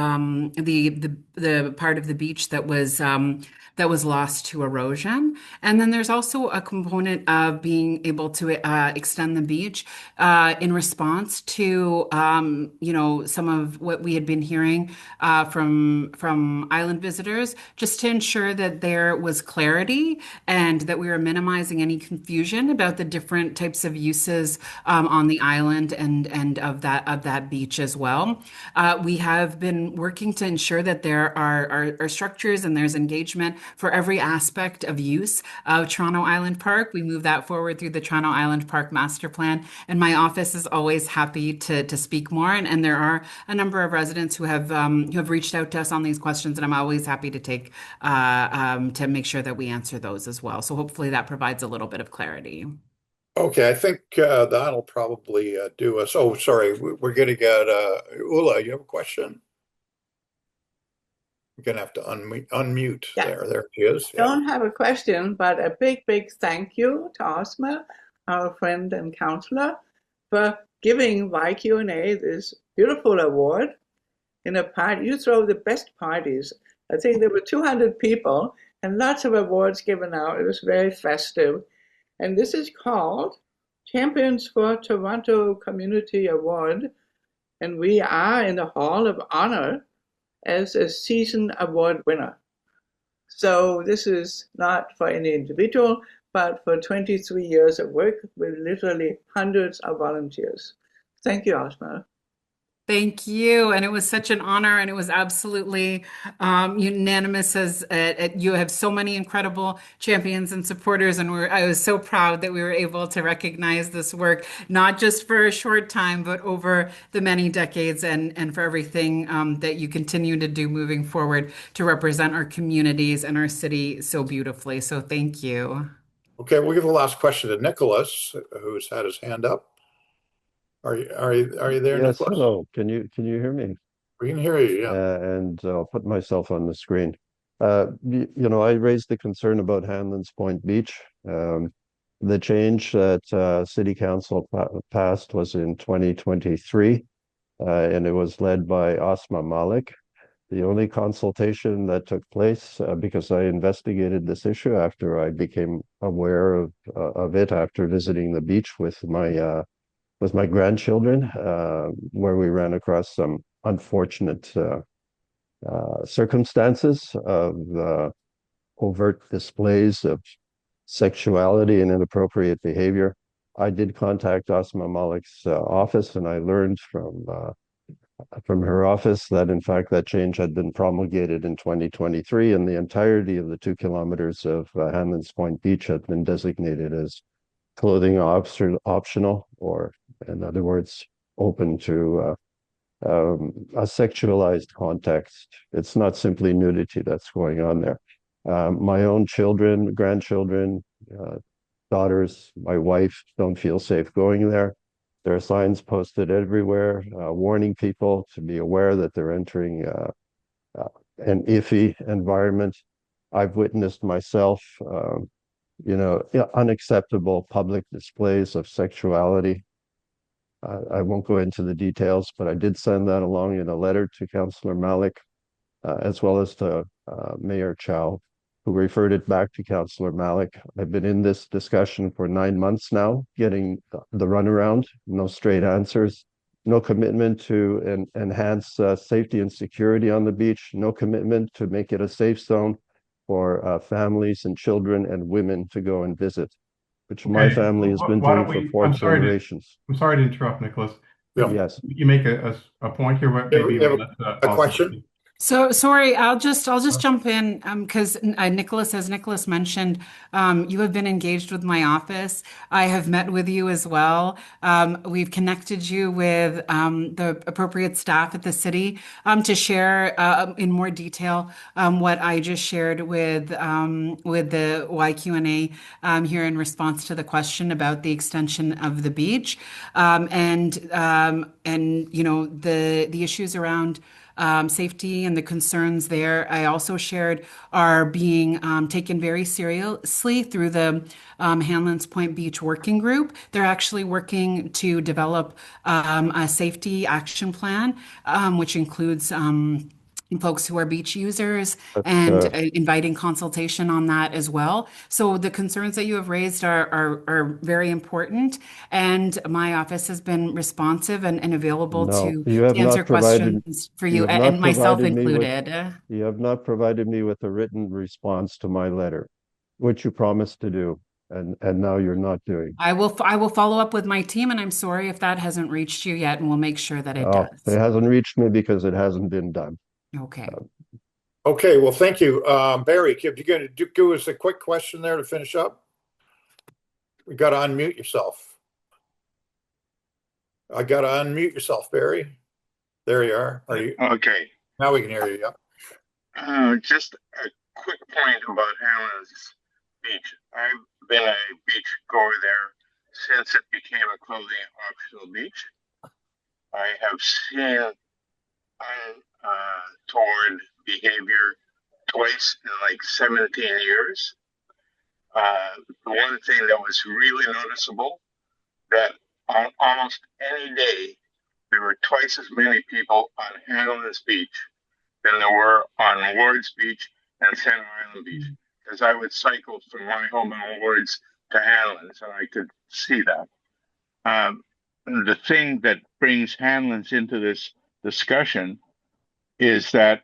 part of the beach that was lost to erosion. And then there's also a component of being able to to extend the beach in response to some of what we had been hearing from island visitors, just to ensure that there was clarity and that we were minimizing any confusion about the different types of uses on the island and of that beach as well. We have been working to ensure that there are structures and there's engagement for every aspect of use of Toronto Island Park. We move that forward through the Toronto Island Park Master Plan, and my office is always happy to speak more. And there are a number of residents who have reached out to us on these questions, and I'm always happy to take to make sure that we answer those as well. So hopefully that provides a little bit of clarity. Okay, I think that'll probably do us. Oh, sorry, we're going to get Ula. You have a question? We're going to have to unmute Yeah. there. There he is. Yeah. Don't have a question, but a big thank you to Ausma, our friend and councillor, for giving YQNA this beautiful award in a party. You throw the best parties. I think there were 200 people and lots of awards given out. It was very festive. And this is called Champions for Toronto Community Award. And we are in the Hall of Honor as a season award winner. So this is not for any individual, but for 23 years of work with literally hundreds of volunteers. Thank you, Ausma. Thank you. And it was such an honor, and it was absolutely unanimous as you have so many incredible champions and supporters. And I was so proud that we were able to recognize this work, not just for a short time, but over the many decades, and for everything that you continue to do moving forward to represent our communities and our city so beautifully. So thank you. Okay, we'll give the last question to Nicholas, who's had his hand up. Are you there, Yes, Nicholas? hello. Can you hear me? We can hear you, yeah. And I'll put myself on the screen. I raised the concern about Hanlan's Point Beach. The change that City Council passed was in 2023, and it was led by Ausma Malik. The only consultation that took place, because I investigated this issue after I became aware of it after visiting the beach with my grandchildren, where we ran across some unfortunate circumstances of overt displays of sexuality and inappropriate behavior. I did contact Ausma Malik's office, and I learned from her office that in fact that change had been promulgated in 2023, and the entirety of the 2 kilometers of Hanlan's Point Beach had been designated as clothing optional, or in other words, open to a sexualized context. It's not simply nudity that's going on there. My own children, grandchildren, daughters, my wife don't feel safe going there. There are signs posted everywhere warning people to be aware that they're entering an iffy environment. I've witnessed myself unacceptable public displays of sexuality. I won't go into the details, but I did send that along in a letter to Councillor Malik, as well as to Mayor Chow, who referred it back to Councillor Malik. I've been in this discussion for 9 months now, getting the runaround, no straight answers, no commitment to enhance safety and security on the beach, no commitment to make it a safe zone for families and children and women to go and visit, which my family has been doing for 4 generations. I'm sorry to interrupt, Nicholas. Yeah. Yes. You make a point here, but maybe a question? So sorry, I'll just jump in because Nicholas, as Nicholas mentioned, you have been engaged with my office. I have met with you as well. We've connected you with the appropriate staff at the city to share in more detail what I just shared with the YQNA here in response to the question about the extension of the beach, and the issues around safety and the concerns there. I also shared are being taken very seriously through the Hanlan's Point Beach Working Group. They're actually working to develop a safety action plan, which includes folks who are beach users But, and inviting consultation on that as well. So the concerns that you have raised are very important, and my office has been responsive and available no, to you have answer not provided, questions for you you, have not and myself provided me with, included. you have not provided me with a written response to my letter, which you promised to do, and now you're not doing. I will follow up with my team, and I'm sorry if that hasn't reached you yet, and we'll make sure that it Oh, it does. hasn't reached me because it hasn't been done. Okay. Okay, well, thank you. Barry, if you're going to give us a quick question there to finish up. We got to unmute yourself. I got to unmute yourself, Barry. There you are. Are you? Okay. Now we can hear you. Yeah. Just a quick point about Hamlin's Beach. I've been a beach goer there since it became a clothing optional beach. I have seen untoward behavior twice in like 17 years. The one thing that was really noticeable, that on almost any day, there were twice as many people on Hamlin's Beach than there were on Ward's Beach and Center Island Beach. Because I would cycle from my home in Ward's to Hanlon's, and I could see that. The thing that brings Hanlon's into this discussion is that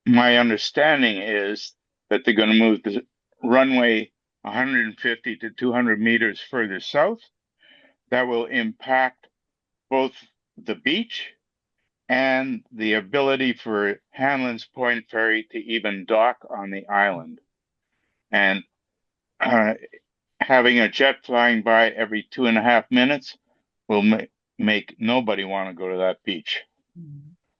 my understanding is that they're going to move the runway 150 to 200 meters further south. That will impact both the beach and the ability for Hanlon's Point Ferry to even dock on the island. And having a jet flying by every 2.5 minutes will make nobody want to go to that beach.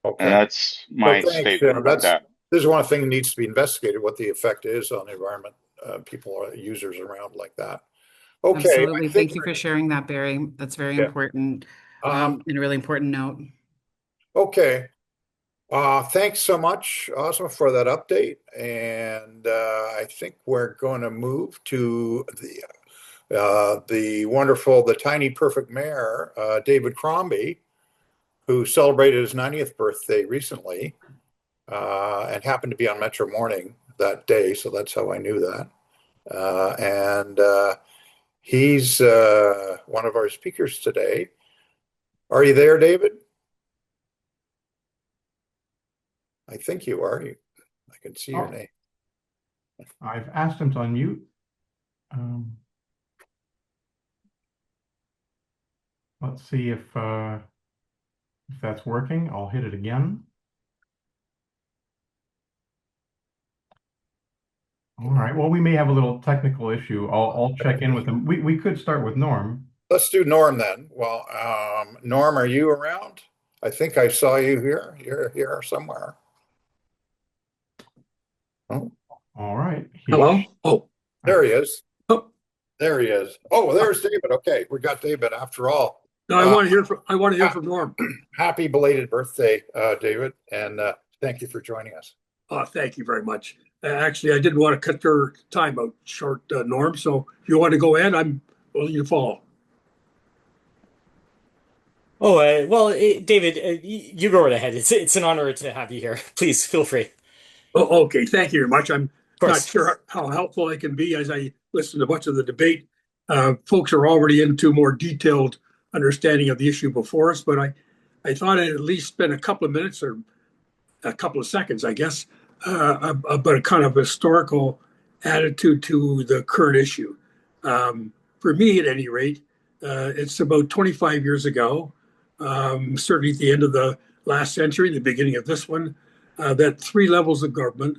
Okay. And that's my statement about that. This is one thing that needs to be investigated, what the effect is on the environment, people or users around like that. Okay. Absolutely. Thank you for sharing that, Barry. That's very important, and a really important note. Okay. Thanks so much, Ausma, for that update. And I think we're going to move to the wonderful, the tiny perfect mayor, David Crombie, who celebrated his 90th birthday recently and happened to be on Metro Morning that day. So that's how I knew that. And he's one of our speakers today. Are you there, David? I think you are. I can see your name. I've asked him to unmute. Let's see if that's working. I'll hit it again. All right. Well, we may have a little technical issue. I'll check in with him. We could start with Norm. Let's do Norm then. Well, Norm, are you around? I think I saw you here. You're here somewhere. Oh. All right. Hello? Oh. There he is. Oh. There he is. Oh, there's David. Okay, we got David after all. No, I want to hear from Norm. Happy belated birthday, David, and thank you for joining us. Thank you very much. Actually, I didn't want to cut your time out short, Norm. So if you want to go in, I'm willing to follow. Oh, well, David, you go right ahead. It's an honor to have you here. Please feel free. Oh, okay. Thank you very much. I'm not sure how helpful I can be as I listen to much of the debate. Folks are already into more detailed understanding of the issue before us, but I thought I'd at least spend a couple of minutes or a couple of seconds, I guess, about a kind of historical attitude to the current issue. For me, at any rate, it's about 25 years ago, certainly at the end of the last century, the beginning of this one, that three levels of government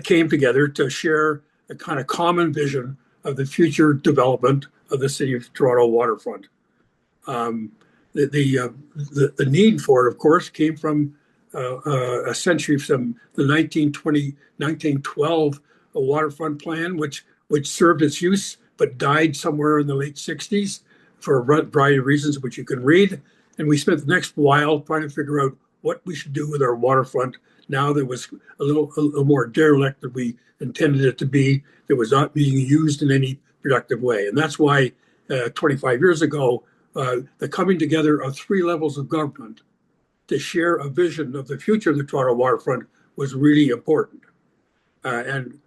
came together to share a kind of common vision of the future development of the city of Toronto waterfront. The need for it, of course, came from a century from the 1912 waterfront plan, which served its use but died somewhere in the late 60s for a variety of reasons, which you can read. And we spent the next while trying to figure out what we should do with our waterfront now that was a little more derelict than we intended it to be, that was not being used in any productive way. And that's why 25 years ago, the coming together of three levels of government to share a vision of the future of the Toronto waterfront was really important. And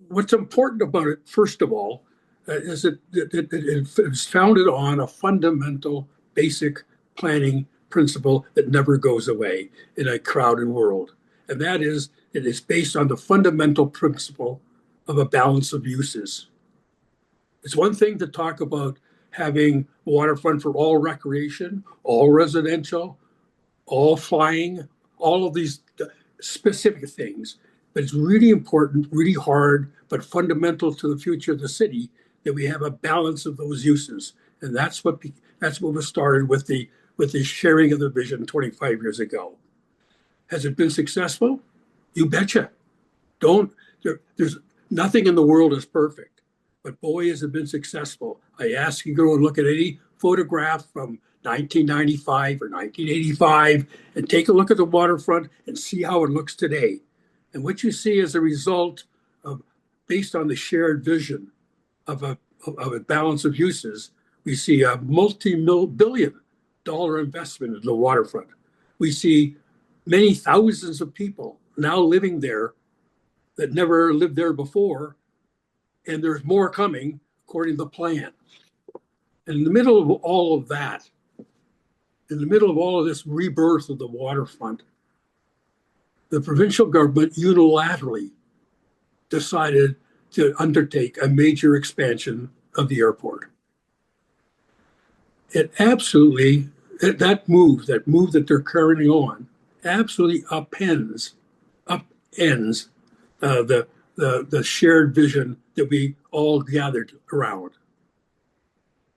what's important about it, first of all, is that it's founded on a fundamental, basic planning principle that never goes away in a crowded world. And that is, it is based on the fundamental principle of a balance of uses. It's one thing to talk about having waterfront for all recreation, all residential, all flying, all of these specific things. But it's really important, really hard, but fundamental to the future of the city that we have a balance of those uses. And that's what was started with the sharing of the vision 25 years ago. Has it been successful? You betcha. There's nothing in the world is perfect, but boy, has it been successful. I ask you to go and look at any photograph from 1995 or 1985 and take a look at the waterfront and see how it looks today. And what you see as a result of, based on the shared vision of a balance of uses, we see a multi-billion-dollar investment in the waterfront. We see many thousands of people now living there that never lived there before, and there's more coming according to the plan. And in the middle of all of that, in the middle of all of this rebirth of the waterfront, the provincial government unilaterally decided to undertake a major expansion of the airport. It absolutely, that move that they're carrying on, absolutely upends the shared vision that we all gathered around.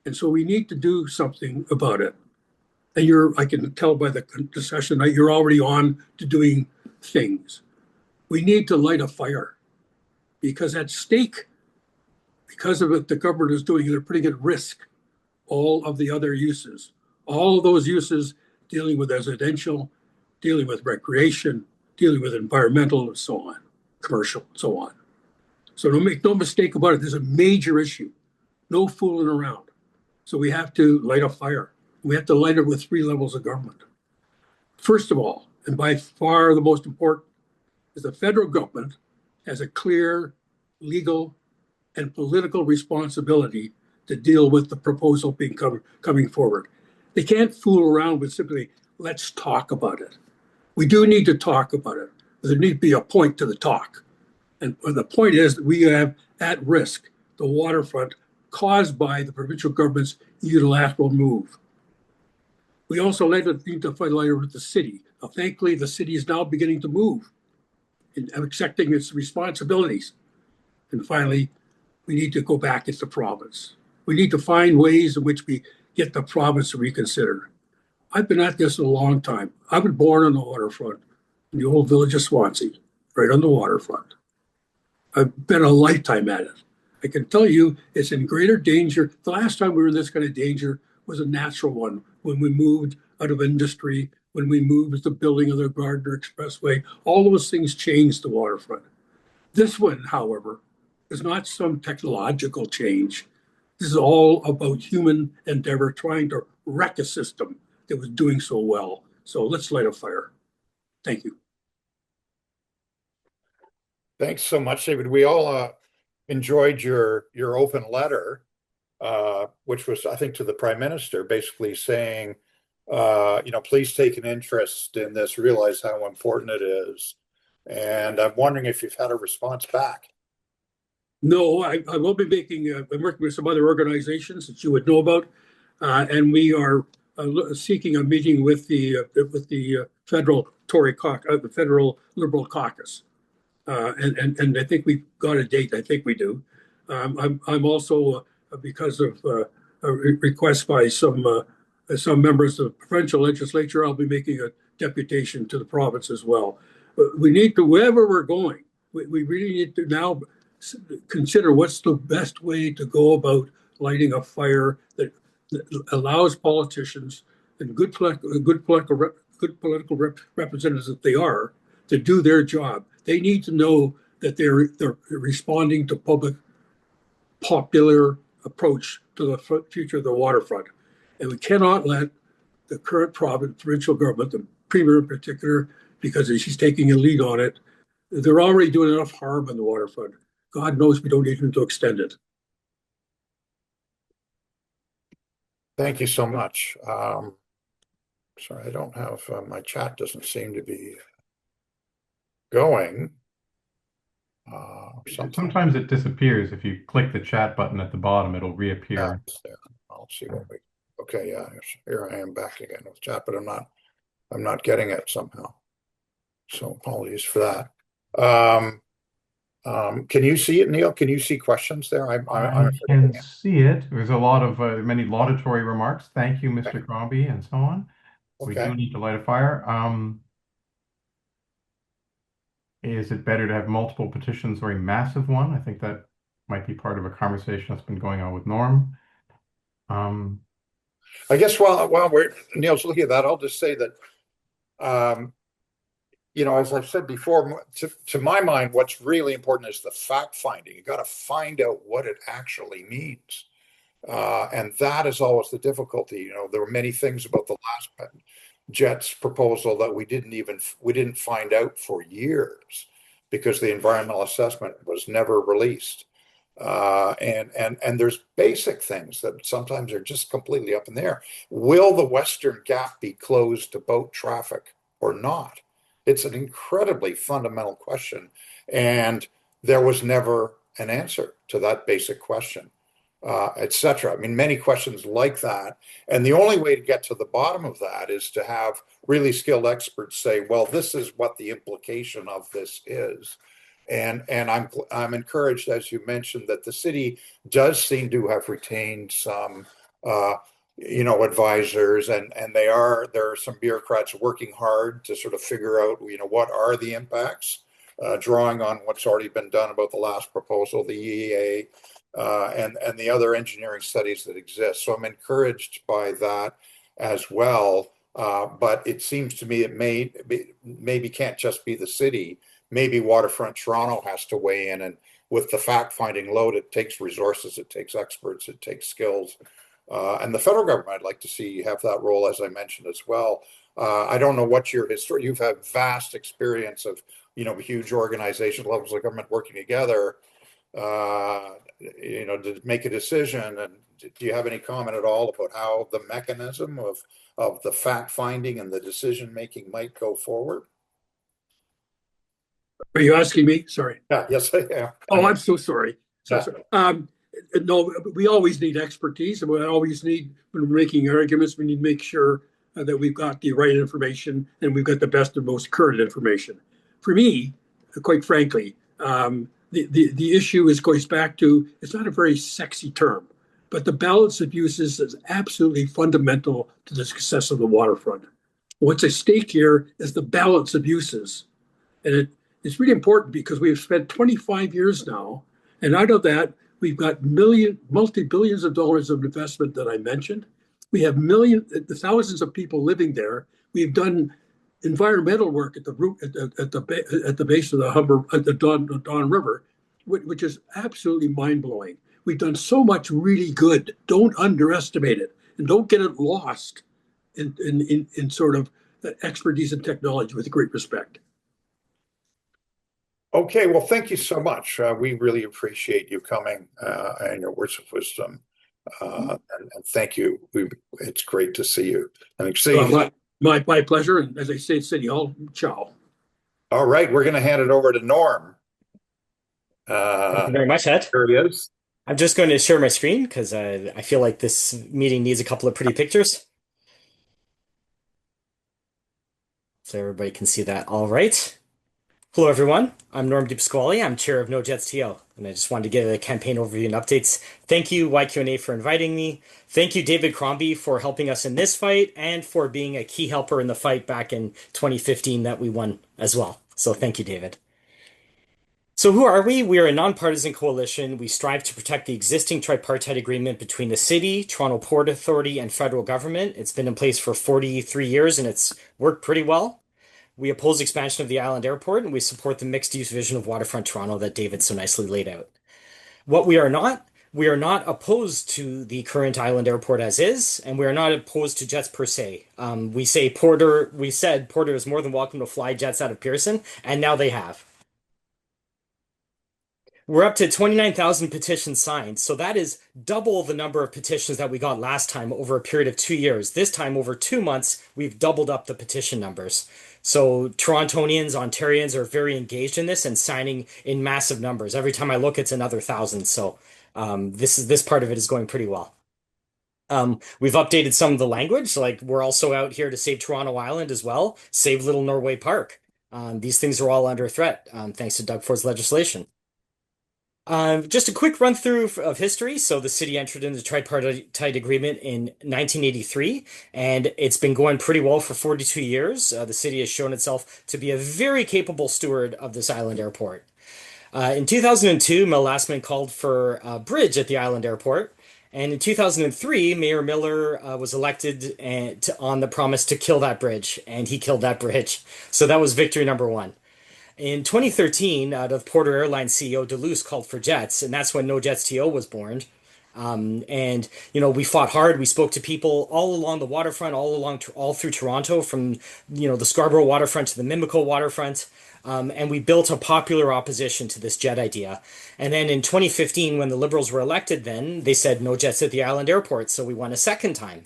And so we need to do something about it. And I can tell by the discussion that you're already on to doing things. We need to light a fire, because at stake, because of what the government is doing, they're putting at risk all of the other uses, all of those uses dealing with residential, dealing with recreation, dealing with environmental, and so on, commercial, and so on. So don't make no mistake about it. There's a major issue, no fooling around. So we have to light a fire. We have to light it with 3 levels of government. First of all, and by far the most important, is the federal government has a clear legal and political responsibility to deal with the proposal coming forward. They can't fool around with simply, let's talk about it. We do need to talk about it. There needs to be a point to the talk. And the point is that we have at risk the waterfront caused by the provincial government's unilateral move. We also need to fight later with the city. Now, thankfully, the city is now beginning to move and accepting its responsibilities. And finally, we need to go back into the province. We need to find ways in which we get the province to reconsider. I've been at this a long time. I was born on the waterfront in the old village of Swansea, right on the waterfront. I've been a lifetime at it. I can tell you it's in greater danger. The last time we were in this kind of danger was a natural one, when we moved out of industry, when we moved with the building of the Gardner Expressway. All those things changed the waterfront. This one, however, is not some technological change. This is all about human endeavor trying to wreck a system that was doing so well. So let's light a fire. Thank you. Thanks so much, David. We all enjoyed your open letter, which was, I think, to the Prime Minister, basically saying, please take an interest in this, realize how important it is. And I'm wondering if you've had a response back. No, I will be I'm working with some other organizations that you would know about, and we are seeking a meeting with the federal Tory caucus, the federal Liberal caucus, and I think we've got a date. I think we do. I'm also because of a request by some members of the provincial legislature, I'll be making a deputation to the province as well. We need to, wherever we're going, we really need to now consider what's the best way to go about lighting a fire that allows politicians and good political representatives that they are to do their job. They need to know that they're responding to popular approach to the future of the waterfront. And we cannot let the current provincial government, the Premier in particular, because she's taking a lead on it, they're already doing enough harm on the waterfront. God knows we don't need them to extend it. Thank you so much. Sorry, I don't have, my chat doesn't seem to be going. Sometimes it disappears. If you click the chat button at the bottom, it'll reappear. Yeah, I'll see what we, okay, yeah, here I am back again with chat, but I'm not getting it somehow. So apologies for that. Can you see it, Neil? Can you see questions there? I can see it. There's a lot of many laudatory remarks. Thank you, Mr. Crombie, and so on. We do need to light a fire. Is it better to have multiple petitions or a massive one? I think that might be part of a conversation that's been going on with Norm. I guess while Neil's looking at that, I'll just say that, you know, as I've said before, to my mind, what's really important is the fact finding. You got to find out what it actually means. And that is always the difficulty. You know, there were many things about the last Jets proposal that we didn't find out for years because the environmental assessment was never released. And there's basic things that sometimes are just completely up in the air. Will the Western Gap be closed to boat traffic or not? It's an incredibly fundamental question, and there was never an answer to that basic question. Etc. I mean, many questions like that. And the only way to get to the bottom of that is to have really skilled experts say, well, this is what the implication of this is. And I'm encouraged, as you mentioned, that the city does seem to have retained some you know, advisors, and there are some bureaucrats working hard to sort of figure out, you know, what are the impacts, drawing on what's already been done about the last proposal, the EEA, and the other engineering studies that exist. So I'm encouraged by that as well. But it seems to me it maybe can't just be the city. Maybe Waterfront Toronto has to weigh in, and with the fact-finding load, it takes resources, it takes experts, it takes skills. And the federal government, I'd like to see have that role, as I mentioned as well. I don't know what your history, you've had vast experience of, you know, huge organization levels of government working together, you know, to make a decision. And do you have any comment at all about how the mechanism of the fact finding and the decision making might go forward? Are you asking me? Sorry. Yeah, yes, I am. Oh, I'm so sorry. Sorry. No, we always need expertise, and we always need, when we're making arguments, we need to make sure that we've got the right information and we've got the best and most current information. For me, quite frankly, the issue goes back to, it's not a very sexy term, but the balance of uses is absolutely fundamental to the success of the waterfront. What's at stake here is the balance of uses. And it's really important because we've spent 25 years now, and out of that, we've got multi-billions of dollars of investment that I mentioned. We have thousands of people living there. We've done environmental work at the base of the Don River, which is absolutely mind-blowing. We've done so much really good. Don't underestimate it, and don't get it lost in sort of expertise and technology, with great respect. Okay, well, thank you so much. We really appreciate you coming and your words of wisdom. And thank you. It's great to see you. My pleasure. And as I say at City Hall, ciao. All right, we're going to hand it over to Norm. Thank you very much, Ed. Here he is. I'm just going to share my screen because I feel like this meeting needs a couple of pretty pictures. So everybody can see that. All right. Hello, everyone. I'm Norm Pasquale. I'm chair of NoJetsTO, and I just wanted to give a campaign overview and updates. Thank you, YQNA, for inviting me. Thank you, David Crombie, for helping us in this fight and for being a key helper in the fight back in 2015 that we won as well. So thank you, David. So who are we? We are a nonpartisan coalition. We strive to protect the existing tripartite agreement between the city, Toronto Port Authority, and federal government. It's been in place for 43 years, and it's worked pretty well. We oppose expansion of the island airport, and we support the mixed-use vision of Waterfront Toronto that David so nicely laid out. What we are not opposed to the current island airport as is, and we are not opposed to jets per se. We said Porter is more than welcome to fly jets out of Pearson, and now they have. We're up to 29,000 petitions signed. So that is double the number of petitions that we got last time over a period of 2 years. This time, over 2 months, we've doubled up the petition numbers. So Torontonians, Ontarians are very engaged in this and signing in massive numbers. Every time I look, it's another 1,000. So this part of it is going pretty well. We've updated some of the language, like we're also out here to save Toronto Island as well, save Little Norway Park. These things are all under threat, thanks to Doug Ford's legislation. Just a quick run through of history. So the city entered into the tripartite agreement in 1983, and it's been going pretty well for 42 years. The city has shown itself to be a very capable steward of this island airport. In 2002, Mel Lastman called for a bridge at the island airport. And in 2003, Mayor Miller was elected on the promise to kill that bridge, and he killed that bridge. So that was victory number one. In 2013, the Porter Airlines CEO Deleuze called for jets, and that's when NoJetsTO was born. And we fought hard. We spoke to people all along the waterfront, all through Toronto, from the Scarborough waterfront to the Mimico waterfront. And we built a popular opposition to this jet idea. And then in 2015, when the Liberals were elected, then they said no jets at the island airport. So we won a second time.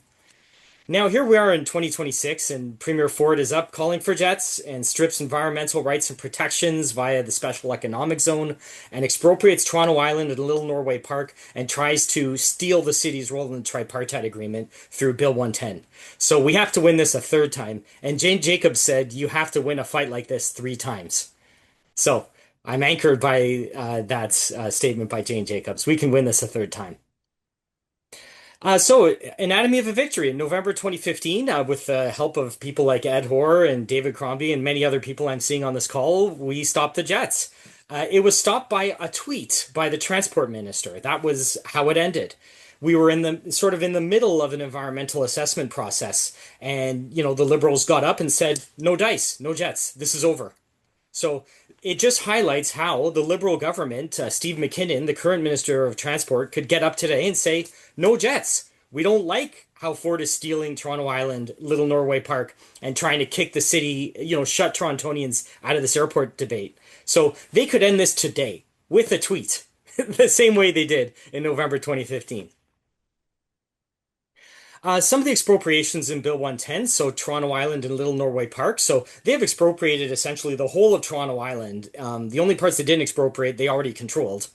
Now here we are in 2026, and Premier Ford is up calling for jets and strips environmental rights and protections via the Special Economic Zone and expropriates Toronto Island and Little Norway Park and tries to steal the city's role in the tripartite agreement through Bill 110. So we have to win this a third time. And Jane Jacobs said you have to win a fight like this 3 times. So I'm anchored by that statement by Jane Jacobs. We can win this a third time. So, Anatomy of a Victory in November 2015, with the help of people like Ed Hore and David Crombie and many other people I'm seeing on this call, we stopped the jets. It was stopped by a tweet by the transport minister. That was how it ended. We were in the middle of an environmental assessment process, and the Liberals got up and said, "No dice, no jets. This is over." So it just highlights how the Liberal government, Steve McKinnon, the current Minister of Transport, could get up today and say, no jets. We don't like how Ford is stealing Toronto Island, Little Norway Park, and trying to kick the city, shut Torontonians out of this airport debate. So they could end this today with a tweet, the same way they did in November 2015. Some of the expropriations in Bill 110, so Toronto Island and Little Norway Park, so they have expropriated essentially the whole of Toronto Island. The only parts they didn't expropriate, they already controlled.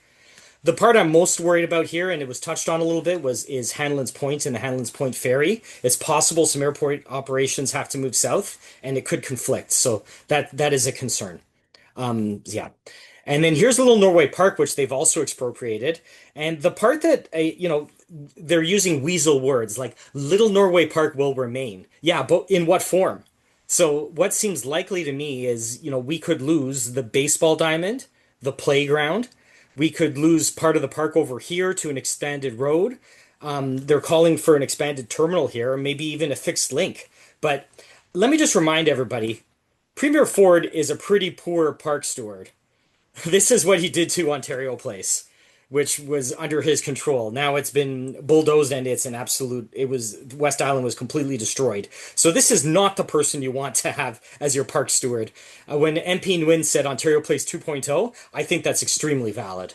The part I'm most worried about here, and it was touched on a little bit, is Hanlon's Point and the Hanlon's Point Ferry. It's possible some airport operations have to move south, and it could conflict. So that is a concern. Yeah. And then here's Little Norway Park, which they've also expropriated. And the part that, they're using weasel words like Little Norway Park will remain. Yeah, but in what form? So what seems likely to me is, we could lose the baseball diamond, the playground. We could lose part of the park over here to an expanded road. They're calling for an expanded terminal here, maybe even a fixed link. But let me just remind everybody, Premier Ford is a pretty poor park steward. This is what he did to Ontario Place, which was under his control. Now it's been bulldozed and West Island was completely destroyed. So this is not the person you want to have as your park steward. When MP Nguyen said Ontario Place 2.0, I think that's extremely valid.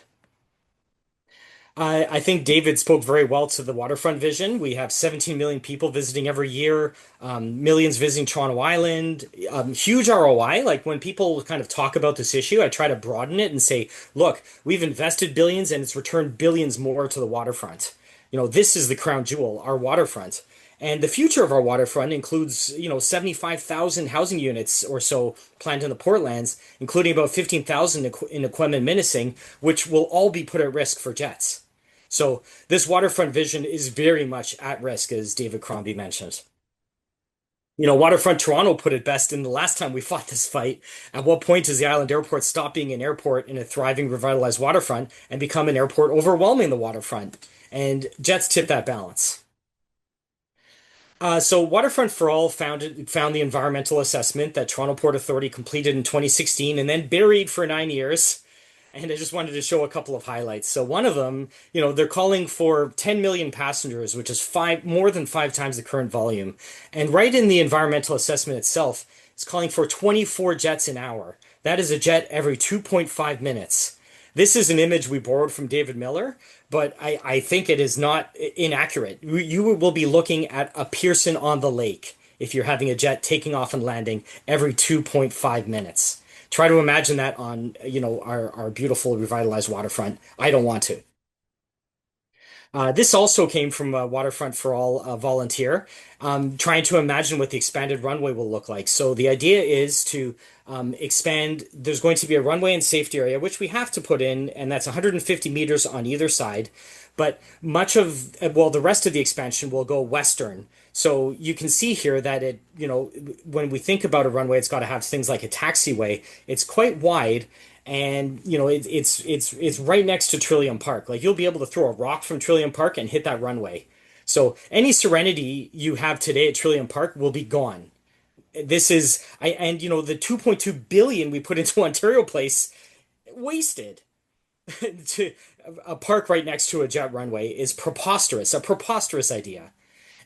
I think David spoke very well to the waterfront vision. We have 17 million people visiting every year, millions visiting Toronto Island, huge ROI. Like when people kind of talk about this issue, I try to broaden it and say, look, we've invested billions and it's returned billions more to the waterfront. This is the crown jewel, our waterfront. And the future of our waterfront includes, 75,000 housing units or so planned in the Portlands, including about 15,000 in Esquimalt-Minising, which will all be put at risk for jets. So this waterfront vision is very much at risk, as David Crombie mentioned. Waterfront Toronto put it best in the last time we fought this fight. At what point does the island airport stop being an airport in a thriving, revitalized waterfront and become an airport overwhelming the waterfront? And jets tip that balance. So Waterfront for All found the environmental assessment that Toronto Port Authority completed in 2016 and then buried for 9 years. And I just wanted to show a couple of highlights. So one of them, they're calling for 10 million passengers, which is more than 5 times the current volume. And right in the environmental assessment itself, it's calling for 24 jets an hour. That is a jet every 2.5 minutes. This is an image we borrowed from David Miller, but I think it is not inaccurate. You will be looking at a Pearson on the lake if you're having a jet taking off and landing every 2.5 minutes. Try to imagine that on, our beautiful revitalized waterfront. I don't want to. This also came from Waterfront for All volunteer, trying to imagine what the expanded runway will look like. So the idea is to expand. There's going to be a runway and safety area, which we have to put in, and that's 150 meters on either side. But the rest of the expansion will go western. So you can see here that when we think about a runway, it's got to have things like a taxiway. It's quite wide. And it's right next to Trillium Park. Like, you'll be able to throw a rock from Trillium Park and hit that runway. So any serenity you have today at Trillium Park will be gone. This is the 2.2 billion we put into Ontario Place, wasted. To a park right next to a jet runway is preposterous, a preposterous idea.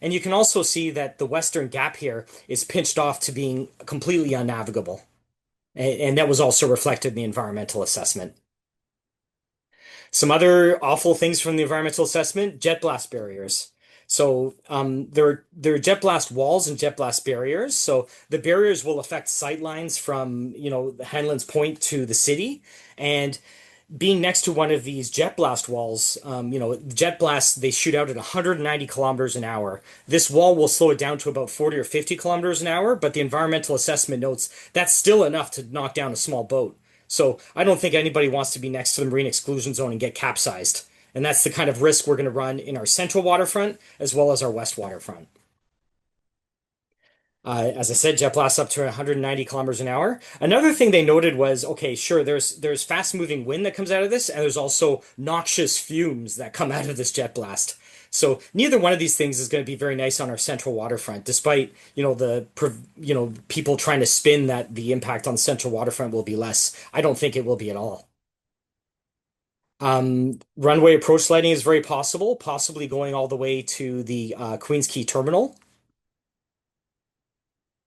And you can also see that the Western Gap here is pinched off to being completely unnavigable. And that was also reflected in the environmental assessment. Some other awful things from the environmental assessment: jet blast barriers. So there are jet blast walls and jet blast barriers. So the barriers will affect sight lines from, Hanlon's Point to the city. And being next to one of these jet blast walls, jet blasts, they shoot out at 190 kilometers an hour. This wall will slow it down to about 40 or 50 kilometers an hour, but the environmental assessment notes that's still enough to knock down a small boat. So I don't think anybody wants to be next to the marine exclusion zone and get capsized. And that's the kind of risk we're going to run in our central waterfront as well as our west waterfront. As I said, jet blasts up to 190 kilometers an hour. Another thing they noted was, okay, sure, there's fast moving wind that comes out of this, and there's also noxious fumes that come out of this jet blast. So neither one of these things is going to be very nice on our central waterfront, despite, people trying to spin that the impact on the central waterfront will be less. I don't think it will be at all. Runway approach lighting is very possible, possibly going all the way to the Queens Quay terminal.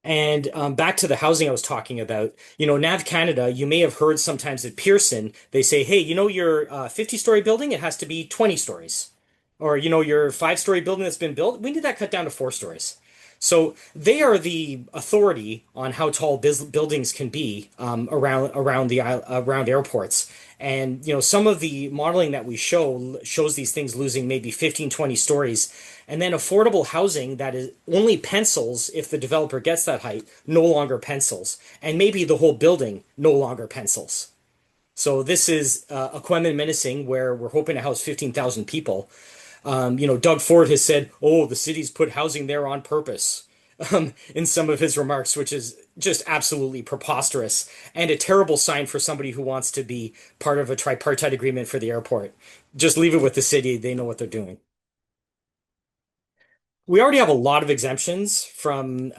And back to the housing I was talking about, Nav Canada, you may have heard sometimes at Pearson, they say, hey, your 50-story building, it has to be 20 stories. Or, your 5-story building that's been built, we need that cut down to 4 stories. So they are the authority on how tall buildings can be around airports. And, some of the modeling that we shows these things losing maybe 15, 20 stories. And then affordable housing that is only pencils if the developer gets that height, no longer pencils. And maybe the whole building no longer pencils. So this is Aquaman menacing, where we're hoping to house 15,000 people. Doug Ford has said, oh, the city's put housing there on purpose in some of his remarks, which is just absolutely preposterous and a terrible sign for somebody who wants to be part of a tripartite agreement for the airport. Just leave it with the city. They know what they're doing. We already have a lot of exemptions from,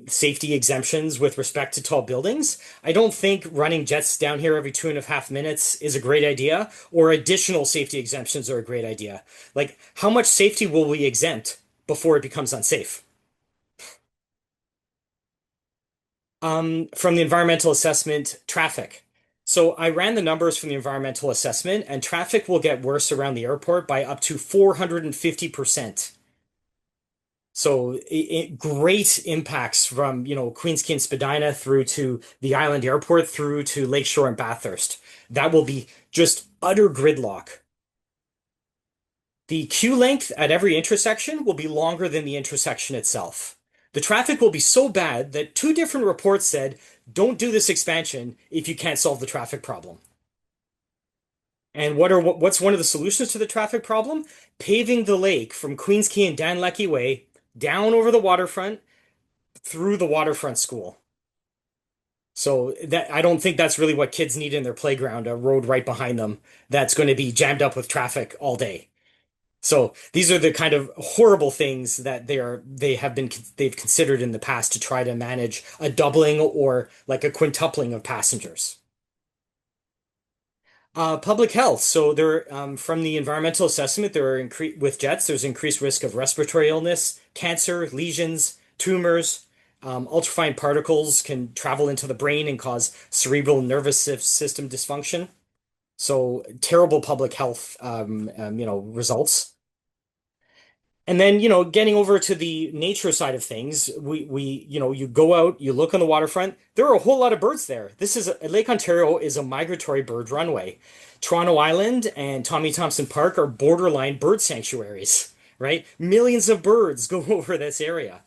safety exemptions with respect to tall buildings. I don't think running jets down here every 2.5 minutes is a great idea, or additional safety exemptions are a great idea. Like, how much safety will we exempt before it becomes unsafe? From the environmental assessment, traffic. So I ran the numbers from the environmental assessment, and traffic will get worse around the airport by up to 450%. So great impacts from, Queens Quay and Spadina through to the Island Airport through to Lakeshore and Bathurst. That will be just utter gridlock. The queue length at every intersection will be longer than the intersection itself. The traffic will be so bad that 2 different reports said, don't do this expansion if you can't solve the traffic problem. And what's one of the solutions to the traffic problem? Paving the lake from Queens Quay and Dan Leckie Way down over the waterfront through the Waterfront School. So that I don't think that's really what kids need in their playground, a road right behind them that's going to be jammed up with traffic all day. So these are the kind of horrible things that they've considered in the past to try to manage a doubling or like a quintupling of passengers. Public health. So from the environmental assessment, with jets, there's increased risk of respiratory illness, cancer, lesions, tumors. Ultrafine particles can travel into the brain and cause cerebral nervous system dysfunction. So terrible public health, results. And then, getting over to the nature side of things, you go out, you look on the waterfront, there are a whole lot of birds there. Lake Ontario is a migratory bird runway. Toronto Island and Tommy Thompson Park are borderline bird sanctuaries, right? Millions of birds go over this area.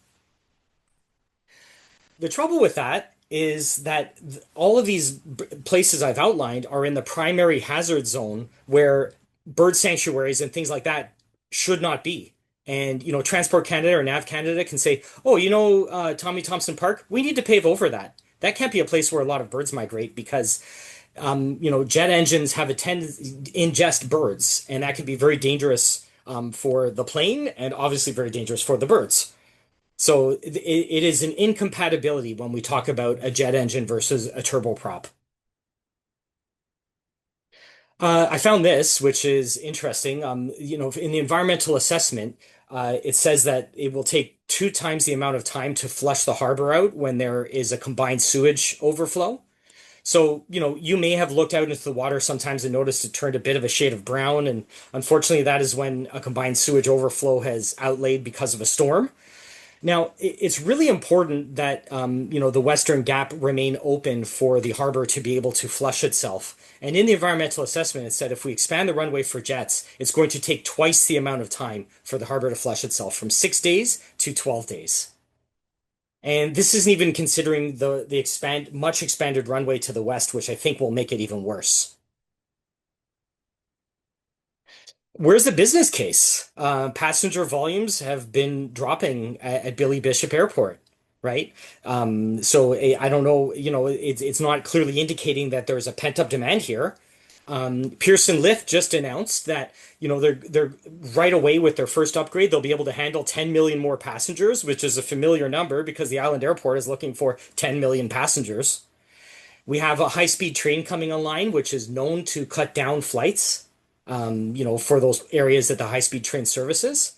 The trouble with that is that all of these places I've outlined are in the primary hazard zone where bird sanctuaries and things like that should not be. And, Transport Canada or Nav Canada can say, oh, Tommy Thompson Park, we need to pave over that. That can't be a place where a lot of birds migrate because, jet engines have a tendency to ingest birds, and that can be very dangerous for the plane and obviously very dangerous for the birds. So it is an incompatibility when we talk about a jet engine versus a turboprop. I found this, which is interesting. In the environmental assessment, it says that it will take 2 times the amount of time to flush the harbor out when there is a combined sewage overflow. So, you may have looked out into the water sometimes and noticed it turned a bit of a shade of brown. And unfortunately, that is when a combined sewage overflow has outlaid because of a storm. Now, it's really important that the Western Gap remain open for the harbor to be able to flush itself. And in the environmental assessment, it said if we expand the runway for jets, it's going to take twice the amount of time for the harbor to flush itself, from 6 days to 12 days. And this isn't even considering the much expanded runway to the west, which I think will make it even worse. Where's the business case? Passenger volumes have been dropping at Billy Bishop Airport, right? So I don't know, it's not clearly indicating that there's a pent-up demand here. Pearson Lift just announced that, they're right away with their first upgrade, they'll be able to handle 10 million more passengers, which is a familiar number because the Island Airport is looking for 10 million passengers. We have a high-speed train coming online, which is known to cut down flights. For those areas that the high-speed train services.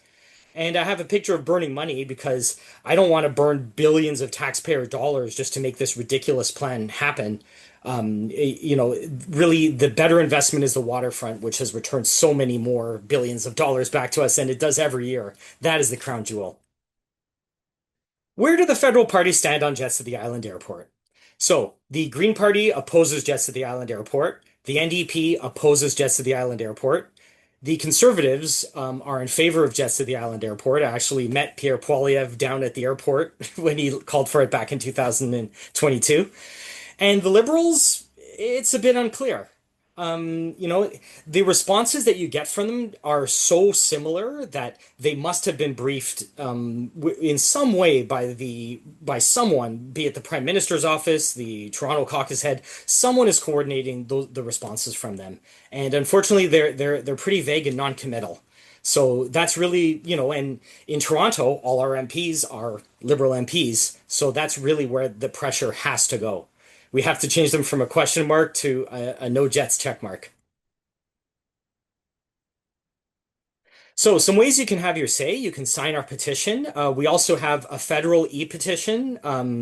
And I have a picture of burning money because I don't want to burn billions of taxpayer dollars just to make this ridiculous plan happen. Really the better investment is the waterfront, which has returned so many more billions of dollars back to us than it does every year. That is the crown jewel. Where do the federal parties stand on jets to the island airport? So the Green Party opposes jets to the island airport. The NDP opposes jets to the island airport. The Conservatives are in favor of jets to the island airport. I actually met Pierre Poilievre down at the airport when he called for it back in 2022. And the Liberals, it's a bit unclear. The responses that you get from them are so similar that they must have been briefed in some way by someone, be it the Prime Minister's office, the Toronto caucus head. Someone is coordinating the responses from them, and unfortunately, they're pretty vague and non-committal. So that's really, and in Toronto, all our MPs are Liberal MPs, so that's really where the pressure has to go. We have to change them from a question mark to a no jets check mark. So some ways you can have your say. You can sign our petition. We also have a federal e-petition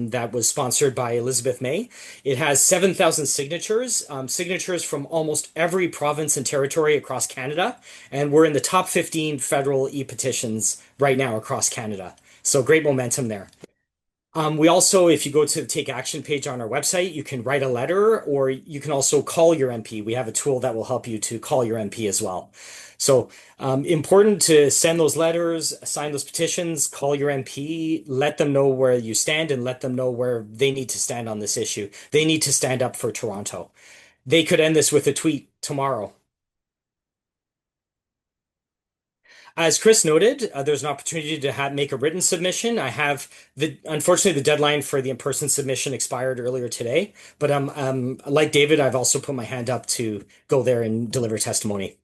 that was sponsored by Elizabeth May. It has 7,000 signatures, signatures from almost every province and territory across Canada. And we're in the top 15 federal e-petitions right now across Canada. So great momentum there. We also, if you go to the Take Action page on our website, you can write a letter or you can also call your MP. We have a tool that will help you to call your MP as well. So important to send those letters, sign those petitions, call your MP, let them know where you stand and let them know where they need to stand on this issue. They need to stand up for Toronto. They could end this with a tweet tomorrow. As Chris noted, there's an opportunity to make a written submission. Unfortunately, the deadline for the in-person submission expired earlier today, but like David, I've also put my hand up to go there and deliver testimony.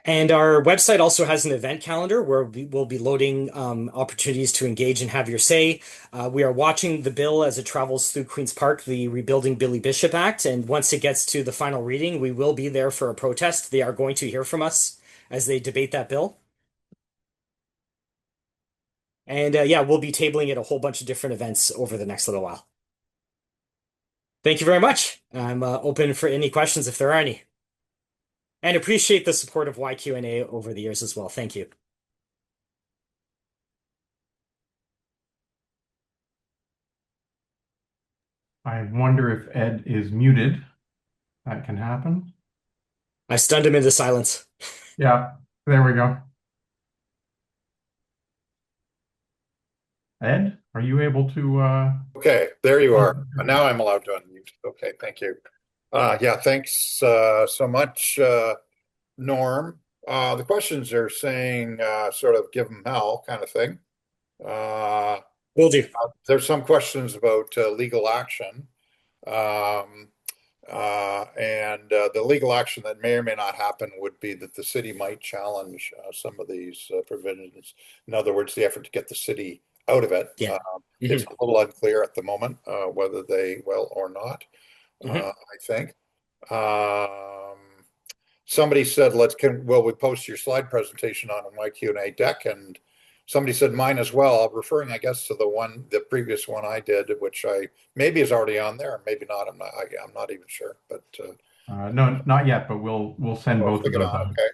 And our website also has an event calendar where we will be loading opportunities to engage and have your say. We are watching the bill as it travels through Queen's Park, the Rebuilding Billy Bishop Act. And once it gets to the final reading, we will be there for a protest. They are going to hear from us as they debate that bill. And we'll be tabling at a whole bunch of different events over the next little while. Thank you very much. I'm open for any questions if there are any. And appreciate the support of YQNA over the years as well. Thank you. I wonder if Ed is muted. That can happen. I stunned him into silence. Yeah, there we go. Ed, are you able to? Okay, there you are. Now I'm allowed to unmute. Okay, thank you. Yeah, thanks so much, Norm. The questions are saying sort of give them hell kind of thing. Will do. There's some questions about legal action. And the legal action that may or may not happen would be that the city might challenge some of these provisions. In other words, the effort to get the city out of it. Yeah. It's a little unclear at the moment whether they will or not, I think. Somebody said, will we post your slide presentation on YQNA deck? And somebody said mine as well, referring, I guess, to the previous one I did, which maybe is already on there, maybe not. I'm not even sure. But no, not yet. But we'll send both of those out. Okay.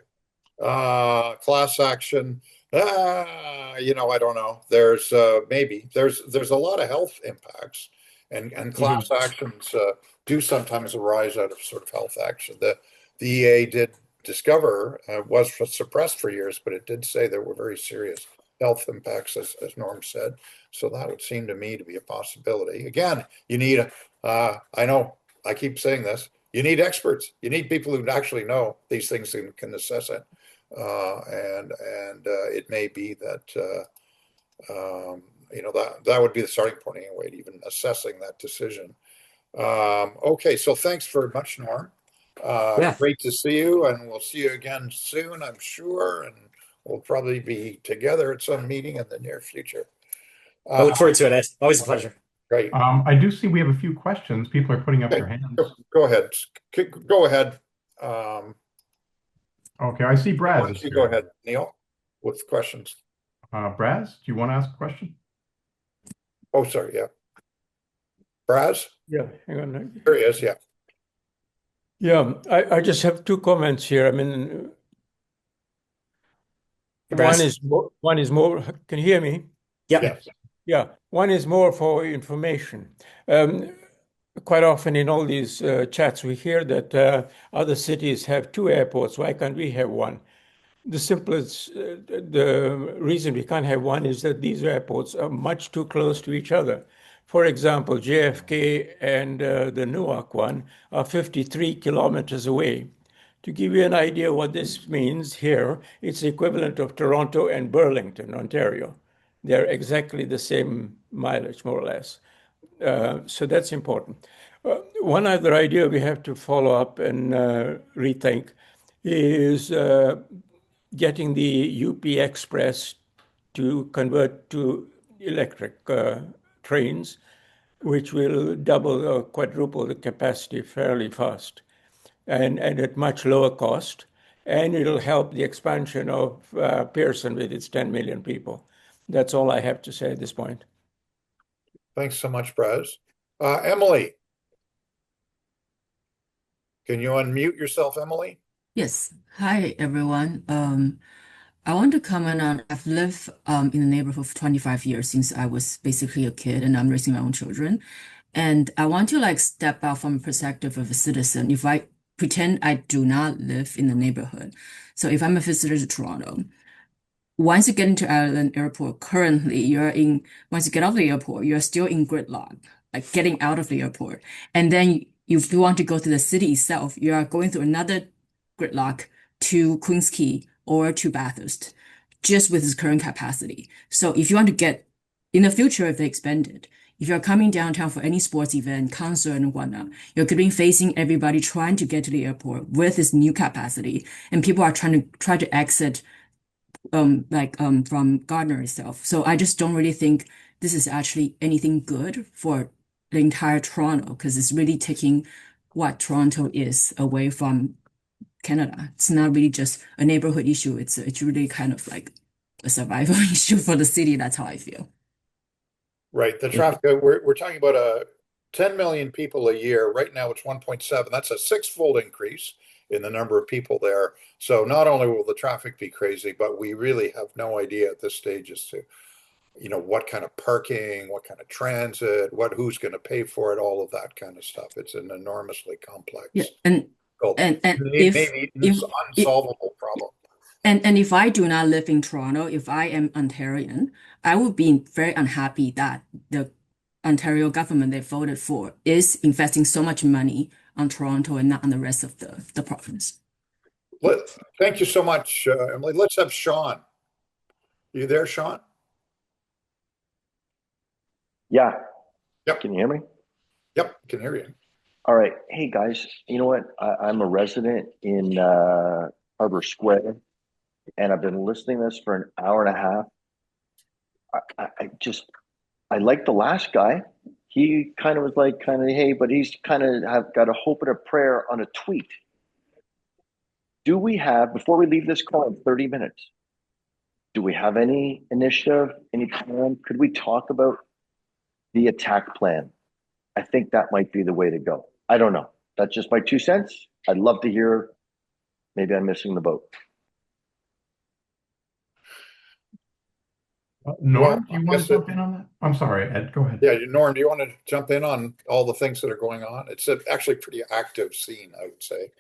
Class action. I don't know. There's there's a lot of health impacts, and class actions do sometimes arise out of sort of health action. The EA did discover was suppressed for years, but it did say there were very serious health impacts, as Norm said. So that would seem to me to be a possibility. Again, you need, I know I keep saying this, you need experts. You need people who actually know these things and can assess it. And it may be that, that would be the starting point anyway, to even assessing that decision. Okay, so thanks very much, Norm. Great to see you, and we'll see you again soon, I'm sure. And we'll probably be together at some meeting in the near future. I look forward to it, Ed. Always a pleasure. Great. I do see we have a few questions. People are putting up their hands. Go ahead. Go ahead. Okay, I see Braz. Why don't you go ahead, Neil, with questions. Braz, do you want to ask a question? Oh, sorry. Yeah. Braz? Yeah, hang on. There he is. Yeah. Yeah, I just have two comments here. I mean, one is more. Can you hear me? Yeah. Yes. Yeah, one is more for information. Quite often in all these chats, we hear that other cities have two airports. Why can't we have one? The reason we can't have one is that these airports are much too close to each other. For example, JFK and the Newark one are 53 kilometers away. To give you an idea what this means here, it's the equivalent of Toronto and Burlington, Ontario. They're exactly the same mileage, more or less. So that's important. One other idea we have to follow up and rethink is getting the UP Express to convert to electric trains, which will double or quadruple the capacity fairly fast and at much lower cost. And it'll help the expansion of Pearson with its 10 million people. That's all I have to say at this point. Thanks so much, Braz. Emily. Can you unmute yourself, Emily? Yes. Hi, everyone. I want to comment on, I've lived in the neighborhood for 25 years since I was basically a kid, and I'm raising my own children. And I want to step out from the perspective of a citizen. If I pretend I do not live in the neighborhood. So if I'm a visitor to Toronto, once you get into Ireland Airport, currently once you get out of the airport, you're still in gridlock, like getting out of the airport. And then if you want to go to the city itself, you are going through another gridlock to Queens Quay or to Bathurst, just with its current capacity. So if you want to get, in the future, if they expand it, if you're coming downtown for any sports event, concert and whatnot, you're going to be facing everybody trying to get to the airport with this new capacity. And people are trying to exit from Gardner itself. So I just don't really think this is actually anything good for the entire Toronto, because it's really taking what Toronto is away from Canada. It's not really just a neighborhood issue. It's really kind of like a survival issue for the city. That's how I feel. Right. The traffic, we're talking about a 10 million people a year. Right now it's 1.7. That's a 6-fold increase in the number of people there. So not only will the traffic be crazy, but we really have no idea at this stage as to, what kind of parking, what kind of transit, who's going to pay for it, all of that kind of stuff. It's an enormously complex, Yeah, and maybe if unsolvable problem. And if I do not live in Toronto, if I am Ontarian, I would be very unhappy that the Ontario government they voted for is investing so much money on Toronto and not on the rest of the province. Thank you so much, Emily. Let's have Sean. You there, Sean? Yeah. Yep. Can you hear me? Yep, can hear you. All right. Hey, guys, you know what? I'm a resident in Harbor Square, and I've been listening to this for an hour and a half. I like the last guy. He kind of was like, hey, but he's kind of have got a hope and a prayer on a tweet. Do we have, before we leave this call in 30 minutes, do we have any initiative, any plan? Could we talk about the attack plan? I think that might be the way to go. I don't know. That's just my 2 cents. I'd love to hear. Maybe I'm missing the boat. Norm, do you want to jump in on that? I'm sorry, Ed, go ahead. Yeah, Norm, do you want to jump in on all the things that are going on? It's actually a pretty active scene, I would say.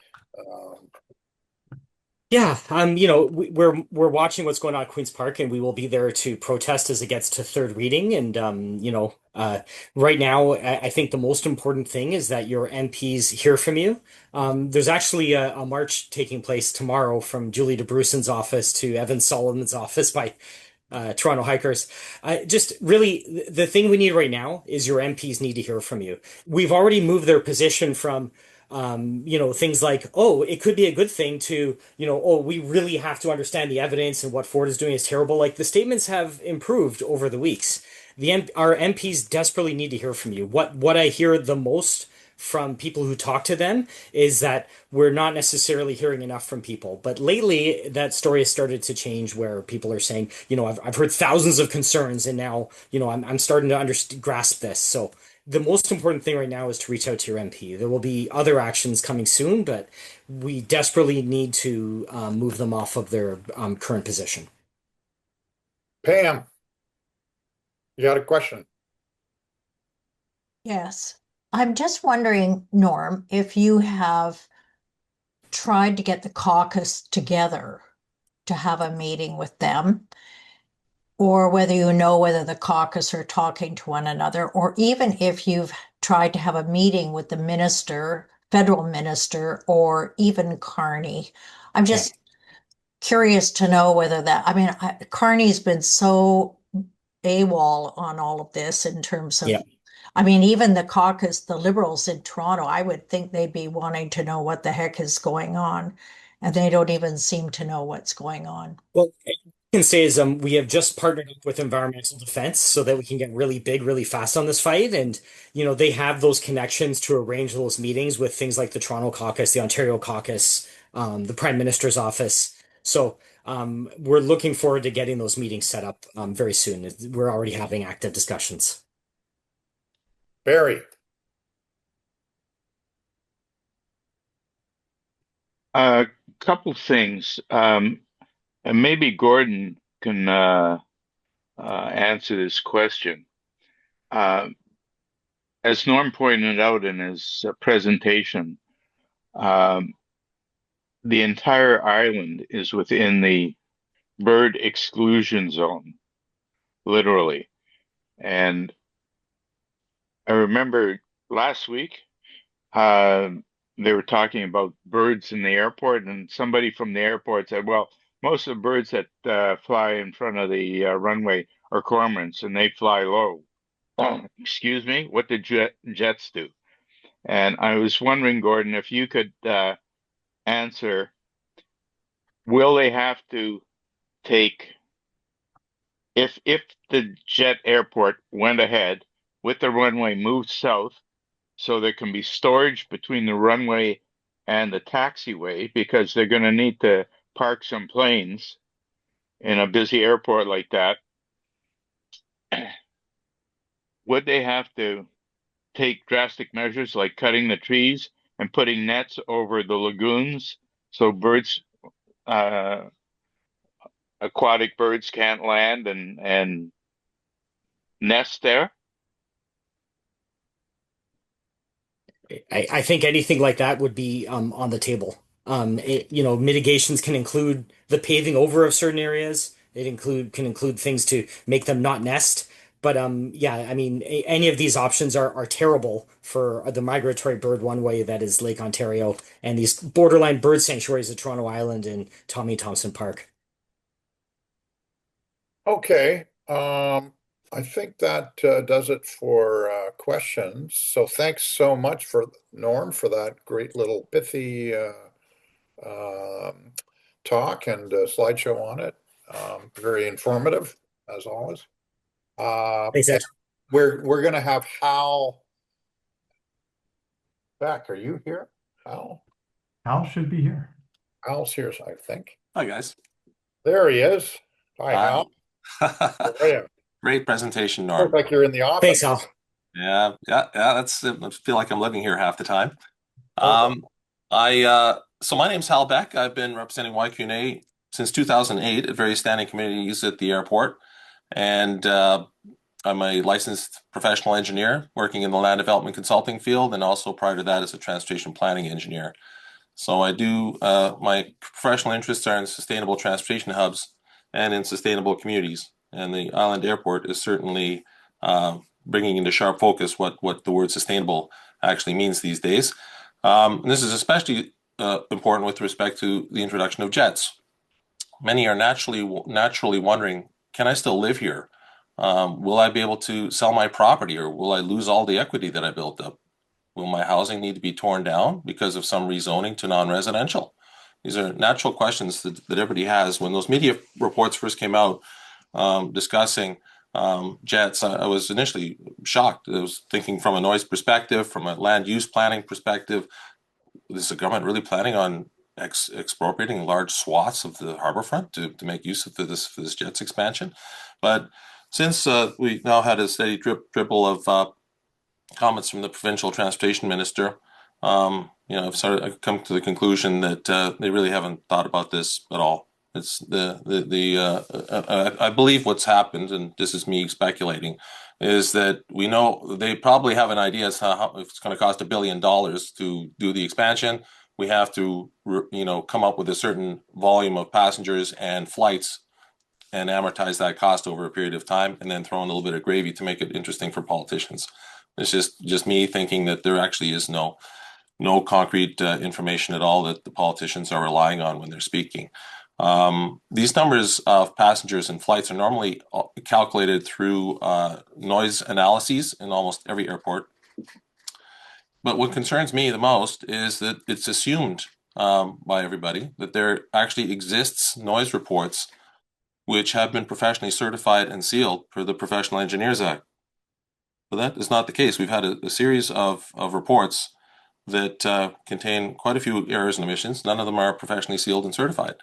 Yeah, we're watching what's going on at Queen's Park, and we will be there to protest as it gets to third reading. And right now, I think the most important thing is that your MPs hear from you. There's actually a march taking place tomorrow from Julie DeBrusen's office to Evan Solomon's office by Toronto hikers. Just really, the thing we need right now is your MPs need to hear from you. We've already moved their position from things like, oh, it could be a good thing to, oh, we really have to understand the evidence and what Ford is doing is terrible. Like the statements have improved over the weeks. Our MPs desperately need to hear from you. What I hear the most from people who talk to them is that we're not necessarily hearing enough from people. But lately, that story has started to change where people are saying, I've heard thousands of concerns and now, I'm starting to grasp this. So the most important thing right now is to reach out to your MP. There will be other actions coming soon, but we desperately need to move them off of their current position. Pam, you got a question? Yes. I'm just wondering, Norm, if you have tried to get the caucus together to have a meeting with them, or whether you know whether the caucus are talking to one another, or even if you've tried to have a meeting with the minister, federal minister, or even Carney. I'm just curious to know whether that, Carney's been so AWOL on all of this in terms of, even the caucus, the Liberals in Toronto, I would think they'd be wanting to know what the heck is going on, and they don't even seem to know what's going on. Well, can say is we have just partnered up with Environmental Defense so that we can get really big really fast on this fight, and they have those connections to arrange those meetings with things like the Toronto caucus, the Ontario caucus, the Prime Minister's office. So we're looking forward to getting those meetings set up very soon. We're already having active discussions. Barry. A couple things. And maybe Gordon can answer this question. As Norm pointed out in his presentation, the entire island is within the bird exclusion zone, literally. And I remember last week, they were talking about birds in the airport, and somebody from the airport said, well, most of the birds that fly in front of the runway are cormorants, and they fly low. Excuse me, what did jets do? And I was wondering, Gordon, if you could answer, will they have to take, if the jet airport went ahead with the runway moved south, so there can be storage between the runway and the taxiway, because they're going to need to park some planes in a busy airport like that, would they have to take drastic measures like cutting the trees and putting nets over the lagoons so birds, aquatic birds can't land and nest there? I think anything like that would be on the table. Mitigations can include the paving over of certain areas. Can include things to make them not nest. But yeah, I mean, any of these options are terrible for the migratory bird one-way that is Lake Ontario and these borderline bird sanctuaries at Toronto Island and Tommy Thompson Park. Okay. I think that does it for questions. So thanks so much for Norm for that great little pithy talk and slideshow on it. Very informative as always. Thanks, Ed. We're gonna have Hal Beck. Are you here, Hal? Hal should be here. Hal's here, I think. Hi, guys. There he is. Hi, Hal. How are you? Great presentation, Norm. Look like you're in the office. Thanks, Hal. Yeah. That's. I feel like I'm living here half the time. So my name's Hal Beck. I've been representing YQNA since 2008 at various standing committees at the airport, and I'm a licensed professional engineer working in the land development consulting field, and also prior to that as a transportation planning engineer. So I do my professional interests are in sustainable transportation hubs and in sustainable communities. And the island airport is certainly bringing into sharp focus what the word sustainable actually means these days. And this is especially important with respect to the introduction of jets. Many are naturally wondering, can I still live here? Will I be able to sell my property, or will I lose all the equity that I built up? Will my housing need to be torn down because of some rezoning to non-residential? These are natural questions that everybody has. When those media reports first came out discussing jets, I was initially shocked. I was thinking from a noise perspective, from a land use planning perspective, is the government really planning on expropriating large swaths of the harborfront to make use of this jets expansion? But since we now had a steady dribble of comments from the provincial transportation minister, I've come to the conclusion that they really haven't thought about this at all. It's I believe what's happened, and this is me speculating, is that we know they probably have an idea as to how it's going to cost $1 billion to do the expansion. We have to, come up with a certain volume of passengers and flights and amortize that cost over a period of time, and then throw in a little bit of gravy to make it interesting for politicians. It's just me thinking that there actually is no concrete information at all that the politicians are relying on when they're speaking. These numbers of passengers and flights are normally calculated through noise analyses in almost every airport. But what concerns me the most is that it's assumed by everybody that there actually exists noise reports which have been professionally certified and sealed per the Professional Engineers Act. But that is not the case. We've had a series of reports that contain quite a few errors and omissions. None of them are professionally sealed and certified.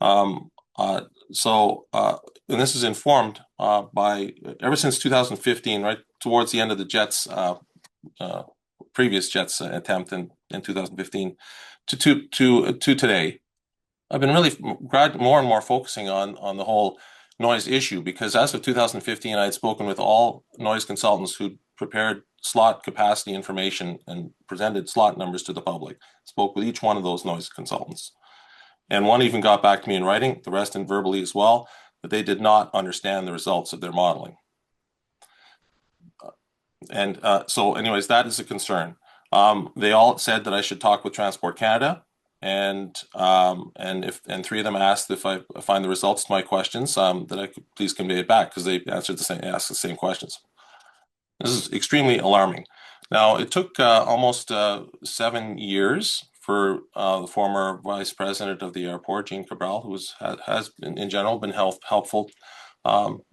And this is informed by, ever since 2015, right towards the end of the Jets, previous Jets attempt in 2015 to today, I've been really more and more focusing on the whole noise issue, because as of 2015, I had spoken with all noise consultants who prepared slot capacity information and presented slot numbers to the public. Spoke with each one of those noise consultants. And one even got back to me in writing, the rest in verbally as well, that they did not understand the results of their modeling. So anyways, that is a concern. They all said that I should talk with Transport Canada, and three of them asked if I find the results to my questions, that I could please convey it back, because they asked the same questions. This is extremely alarming. Now, it took almost 7 years for the former vice president of the airport, Jean Cabral, who has in general been helpful to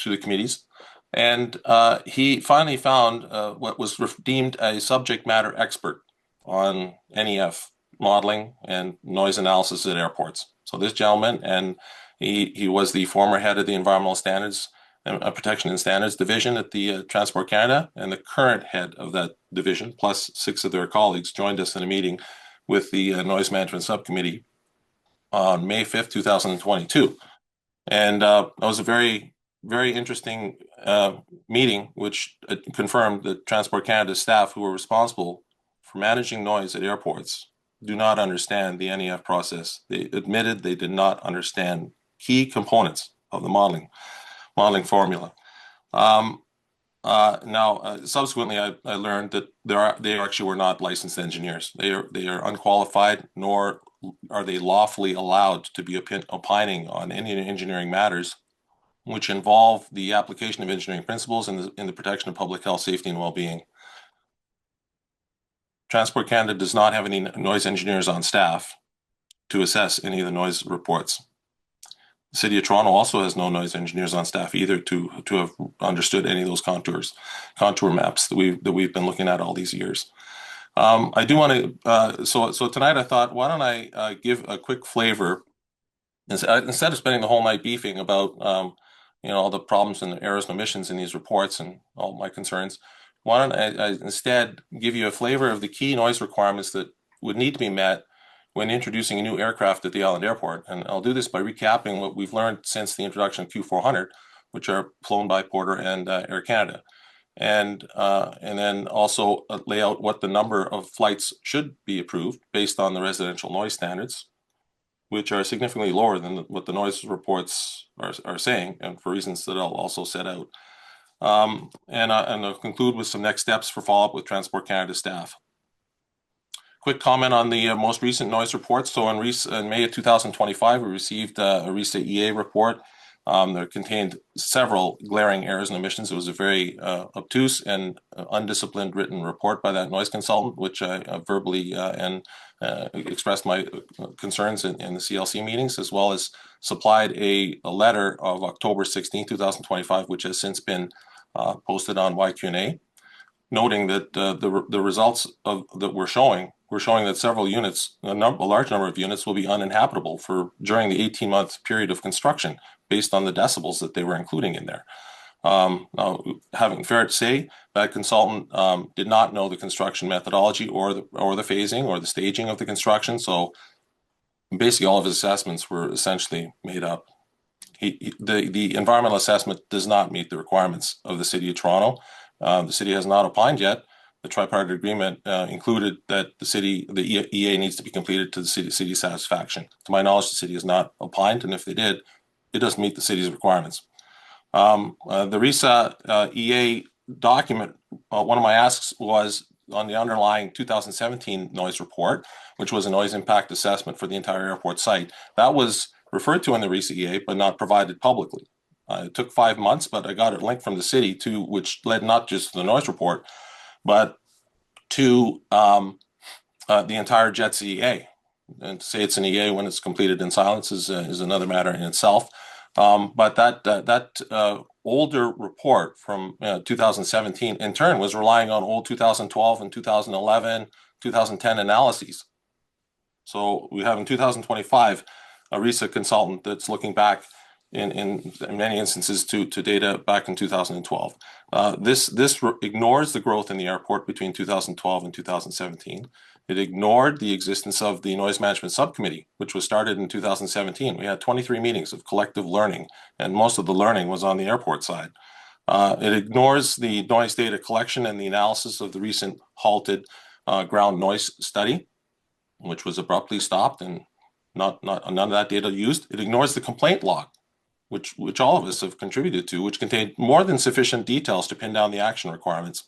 the committees. And he finally found what was deemed a subject matter expert on NEF modeling and noise analysis at airports. So this gentleman, and he was the former head of the environmental standards Protection and Standards Division at the Transport Canada, and the current head of that division, plus 6 of their colleagues, joined us in a meeting with the Noise Management Subcommittee on May 5th, 2022. And that was a very, very interesting meeting, which confirmed that Transport Canada staff who were responsible for managing noise at airports do not understand the NEF process. They admitted they did not understand key components of the modeling formula. Subsequently, I learned that they actually were not licensed engineers. They are unqualified, nor are they lawfully allowed to be opining on any engineering matters which involve the application of engineering principles in the protection of public health, safety, and well-being. Transport Canada does not have any noise engineers on staff to assess any of the noise reports. The City of Toronto also has no noise engineers on staff either to have understood any of those contour maps that we've been looking at all these years. I do want to, so tonight I thought, why don't I give a quick flavor, instead of spending the whole night beefing about all the problems and the errors and omissions in these reports and all my concerns, why don't I instead give you a flavor of the key noise requirements that would need to be met when introducing a new aircraft at the Island Airport. And I'll do this by recapping what we've learned since the introduction of Q400, which are flown by Porter and Air Canada. And then also lay out what the number of flights should be approved based on the residential noise standards, which are significantly lower than what the noise reports are saying, and for reasons that I'll also set out. And I'll conclude with some next steps for follow-up with Transport Canada staff. Quick comment on the most recent noise report. So in May of 2025, we received a RISA EA report that contained several glaring errors and omissions. It was a very obtuse and undisciplined written report by that noise consultant, which I verbally expressed my concerns in the CLC meetings, as well as supplied a letter of October 16, 2025, which has since been posted on YQNA, noting that the results that we're showing that several units, a large number of units, will be uninhabitable during the 18-month period of construction, based on the decibels that they were including in there. Now, having fair to say, that consultant did not know the construction methodology or the phasing or the staging of the construction. So basically, all of his assessments were essentially made up. The environmental assessment does not meet the requirements of the City of Toronto. The city has not opined yet. The tripartite agreement included that the EA needs to be completed to the city's satisfaction. To my knowledge, the city has not opined, and if they did, it doesn't meet the city's requirements. The RISA EA document, one of my asks was on the underlying 2017 noise report, which was a noise impact assessment for the entire airport site. That was referred to in the RISA EA, but not provided publicly. It took 5 months, but I got a link from the city which led not just to the noise report, but to the entire JETS EA. And to say it's an EA when it's completed in silence is another matter in itself. But that older report from 2017, in turn, was relying on old 2012 and 2011, 2010 analyses. So we have in 2025 a RISA consultant that's looking back in many instances to data back in 2012. This ignores the growth in the airport between 2012 and 2017. It ignored the existence of the Noise Management Subcommittee, which was started in 2017. We had 23 meetings of collective learning, and most of the learning was on the airport side. It ignores the noise data collection and the analysis of the recent halted ground noise study, which was abruptly stopped and none of that data used. It ignores the complaint log, which all of us have contributed to, which contained more than sufficient details to pin down the action requirements.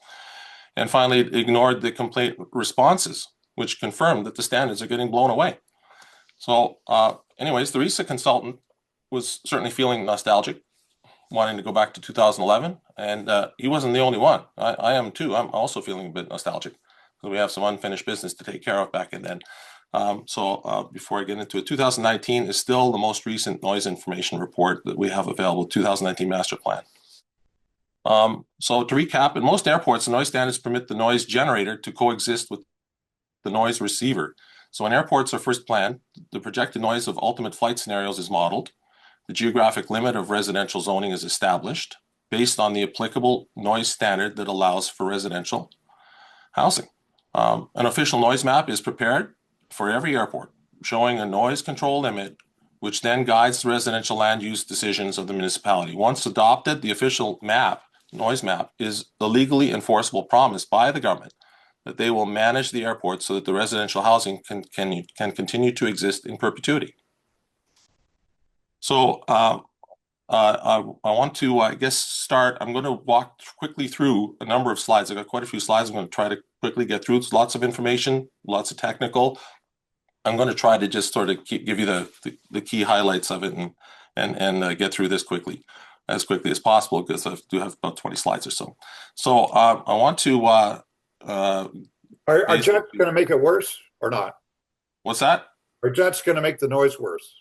And finally, it ignored the complaint responses, which confirmed that the standards are getting blown away. So anyways, the RISA consultant was certainly feeling nostalgic, wanting to go back to 2011, and he wasn't the only one. I am too. I'm also feeling a bit nostalgic because we have some unfinished business to take care of back in then. So before I get into it, 2019 is still the most recent noise information report that we have available, 2019 master plan. So to recap, in most airports, the noise standards permit the noise generator to coexist with the noise receiver. So when airports are first planned, the projected noise of ultimate flight scenarios is modeled, the geographic limit of residential zoning is established, based on the applicable noise standard that allows for residential housing. An official noise map is prepared for every airport, showing a noise control limit, which then guides the residential land use decisions of the municipality. Once adopted, the official map, noise map, is a legally enforceable promise by the government that they will manage the airport so that the residential housing can continue to exist in perpetuity. So I want to, I guess, start. I'm going to walk quickly through a number of slides. I've got quite a few slides. I'm going to try to quickly get through. It's lots of information, lots of technical. I'm going to try to just sort of give you the key highlights of it and get through this as quickly as possible, because I do have about 20 slides or so. So I want to. Are jets going to make it worse or not? What's that? Are jets going to make the noise worse?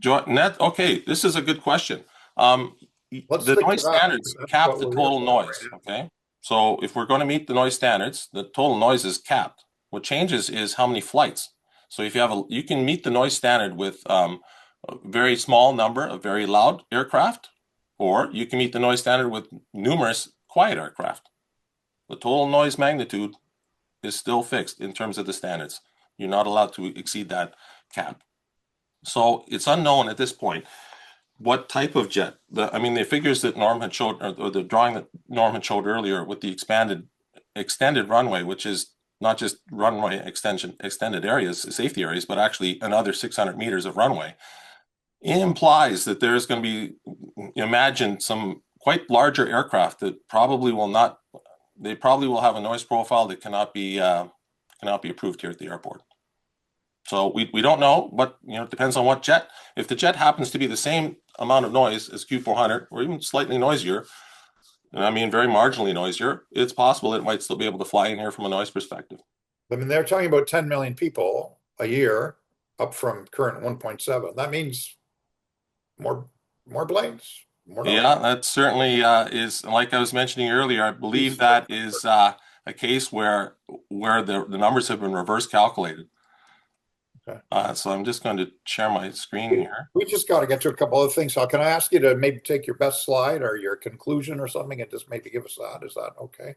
Okay, this is a good question. The noise standards cap the total noise. Okay, so if we're going to meet the noise standards, the total noise is capped. What changes is how many flights. So if you have you can meet the noise standard with a very small number of very loud aircraft, or you can meet the noise standard with numerous quiet aircraft. The total noise magnitude is still fixed in terms of the standards. You're not allowed to exceed that cap. So it's unknown at this point what type of jet. The figures that Norm had showed, or the drawing that Norm had showed earlier with the extended runway, which is not just runway extended areas, safety areas, but actually another 600 meters of runway, implies that there's going to be, imagine, some quite larger aircraft that probably will not. They probably will have a noise profile that cannot be approved here at the airport. So we don't know, but it depends on what jet. If the jet happens to be the same amount of noise as Q400, or even slightly noisier, very marginally noisier, it's possible it might still be able to fly in here from a noise perspective. They're talking about 10 million people a year, up from current 1.7. That means more planes. Yeah, that certainly is, like I was mentioning earlier, I believe that is a case where the numbers have been reverse calculated. Okay. So I'm just going to share my screen here. We just got to get to a couple of things. So can I ask you to maybe take your best slide or your conclusion or something and just maybe give us that? Is that okay?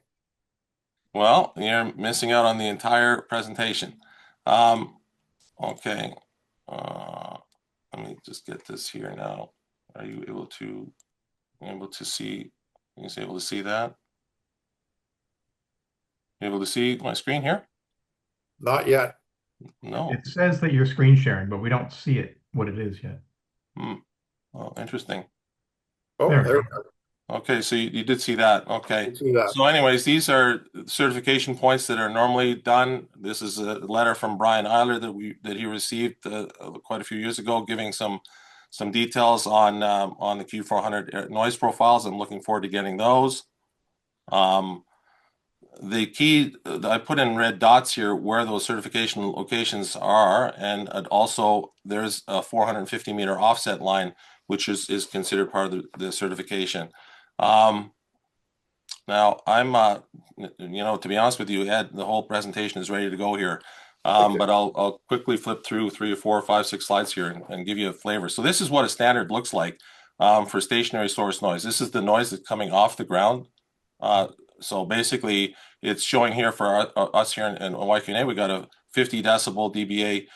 Well, you're missing out on the entire presentation. Okay. Let me just get this here now. Are you able to see? You able to see that? You able to see my screen here? Not yet. No. It says that you're screen sharing, but we don't see it, what it is yet. Well, interesting. Oh, there we go. Okay, so you did see that. Okay. See that. So anyways, these are certification points that are normally done. This is a letter from Brian Eiler that he received quite a few years ago, giving some details on the Q400 noise profiles. I'm looking forward to getting those. The key, I put in red dots here where those certification locations are, and also there's a 450 meter offset line, which is considered part of the certification. Now I'm, to be honest with you, Ed, the whole presentation is ready to go here. Okay. But I'll quickly flip through 3 or 4 or 5, 6 slides here and give you a flavor. So this is what a standard looks like for stationary source noise. This is the noise that's coming off the ground. So basically, it's showing here for us here in YQNA, we got a 50 decibel dBA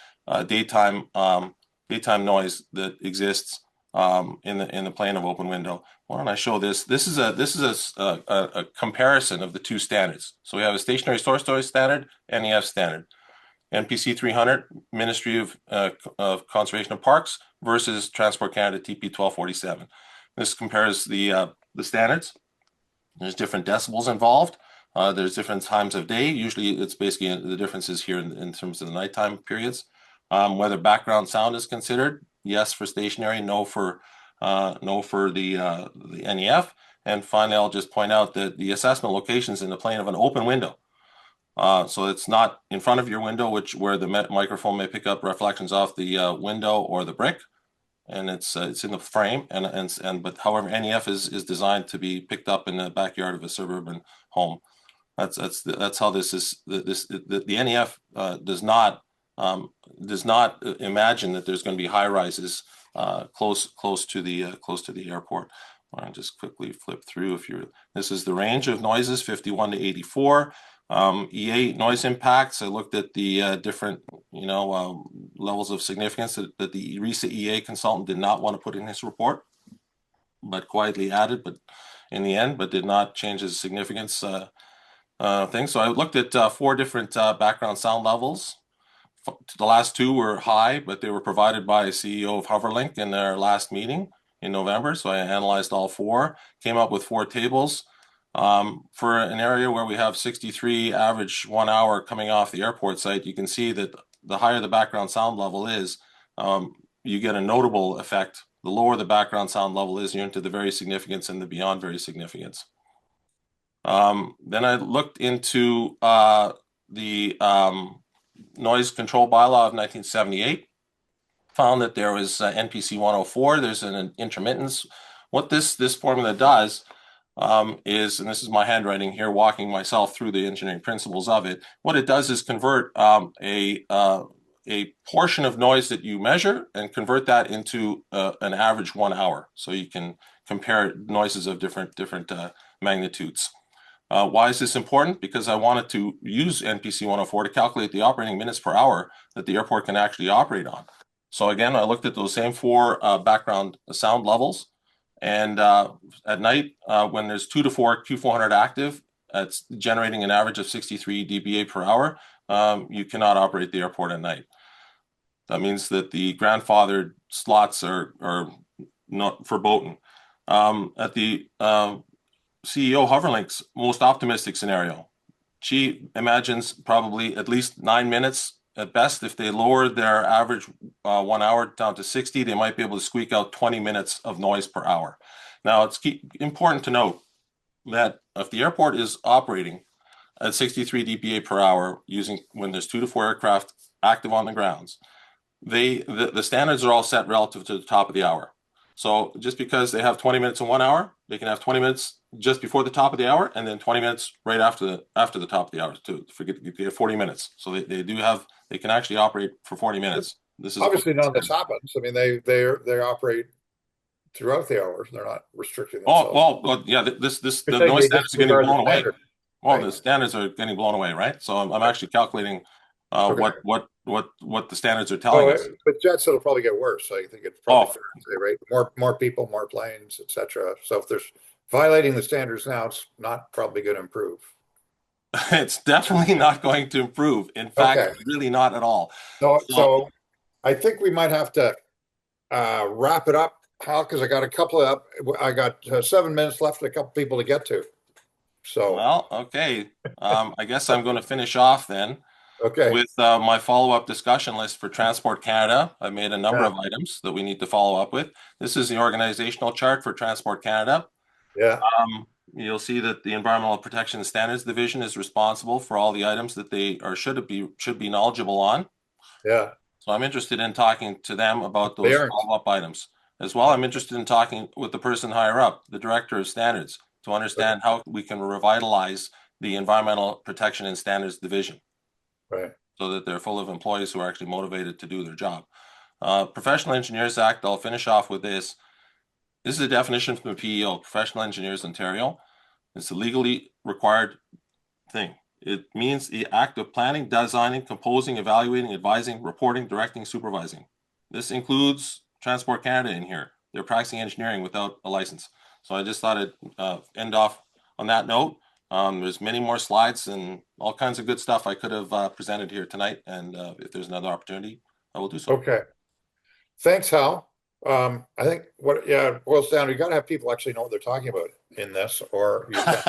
daytime noise that exists in the plane of open window. Why don't I show this? This is a comparison of the two standards. So we have a stationary source noise standard, NEF standard, NPC 300, Ministry of Conservation of Parks versus Transport Canada TP 1247. This compares the standards. There's different decibels involved. There's different times of day. Usually it's basically the differences here in terms of the nighttime periods. Whether background sound is considered, yes for stationary, no for the NEF. And finally, I'll just point out that the assessment locations in the plane of an open window. So it's not in front of your window, where the microphone may pick up reflections off the window or the brick. And it's in the frame, but however, NEF is designed to be picked up in the backyard of a suburban home. That's how this is. The NEF does not imagine that there's going to be high rises close to the airport. I'll just quickly flip through. This is the range of noises, 51 to 84. EA noise impacts. I looked at the different, levels of significance that the RISA EA consultant did not want to put in his report, but quietly added, but in the end, but did not change his significance thing. So I looked at 4 different background sound levels. The last 2 were high, but they were provided by a CEO of Hoverlink in their last meeting in November. So I analyzed all 4, came up with 4 tables. For an area where we have 63 average 1 hour coming off the airport site, you can see that the higher the background sound level is, you get a notable effect. The lower the background sound level is, you're into the very significance and the beyond very significance. Then I looked into the noise control bylaw of 1978, found that there was NPC 104, there's an intermittence. What this formula does is, and this is my handwriting here, walking myself through the engineering principles of it, what it does is convert a portion of noise that you measure and convert that into an average 1 hour. So you can compare noises of different magnitudes. Why is this important? Because I wanted to use NPC 104 to calculate the operating minutes per hour that the airport can actually operate on. So again, I looked at those same 4 background sound levels, and at night, when there's 2 to 4 Q400 active, it's generating an average of 63 dBA per hour. You cannot operate the airport at night. That means that the grandfathered slots are not verboten. At the CEO Hoverlink's most optimistic scenario, she imagines probably at least 9 minutes at best. If they lower their average 1 hour down to 60, they might be able to squeak out 20 minutes of noise per hour. Now, it's important to note that if the airport is operating at 63 dBA per hour when there's 2 to 4 aircraft active on the grounds, the standards are all set relative to the top of the hour. So just because they have 20 minutes in 1 hour, they can have 20 minutes just before the top of the hour, and then 20 minutes right after the top of the hour too. Forget, you get 40 minutes. So they can actually operate for 40 minutes. This is obviously none of this happens. I mean, they operate throughout the hours. They're not restricting themselves. Well, yeah. The noise standards are getting blown away. Well, the standards are getting blown away, right? So I'm actually calculating what the standards are telling us. With jets, it'll probably get worse. I think it's probably fair to say, right? More people, more planes, etc. So if there's violating the standards now, it's not probably going to improve. It's definitely not going to improve. In fact, really not at all. So I think we might have to wrap it up, Hal, because I got 7 minutes left and a couple people to get to. So well, okay. I guess I'm going to finish off then. Okay. With my follow-up discussion list for Transport Canada. I made a number of items that we need to follow up with. This is the organizational chart for Transport Canada. Yeah. You'll see that the Environmental Protection Standards Division is responsible for all the items that they should be knowledgeable on. Yeah. So I'm interested in talking to them about those follow-up items. As well, I'm interested in talking with the person higher up, the Director of Standards, to understand how we can revitalize the Environmental Protection and Standards Division. Right. So that they're full of employees who are actually motivated to do their job. Professional Engineers Act, I'll finish off with this. This is a definition from the PEO, Professional Engineers Ontario. It's a legally required thing. It means the act of planning, designing, composing, evaluating, advising, reporting, directing, supervising. This includes Transport Canada in here. They're practicing engineering without a license. So I just thought I'd end off on that note. There's many more slides and all kinds of good stuff I could have presented here tonight. And if there's another opportunity, I will do so. Okay. Thanks, Hal. I think it boils down, you got to have people actually know what they're talking about in this, or you can.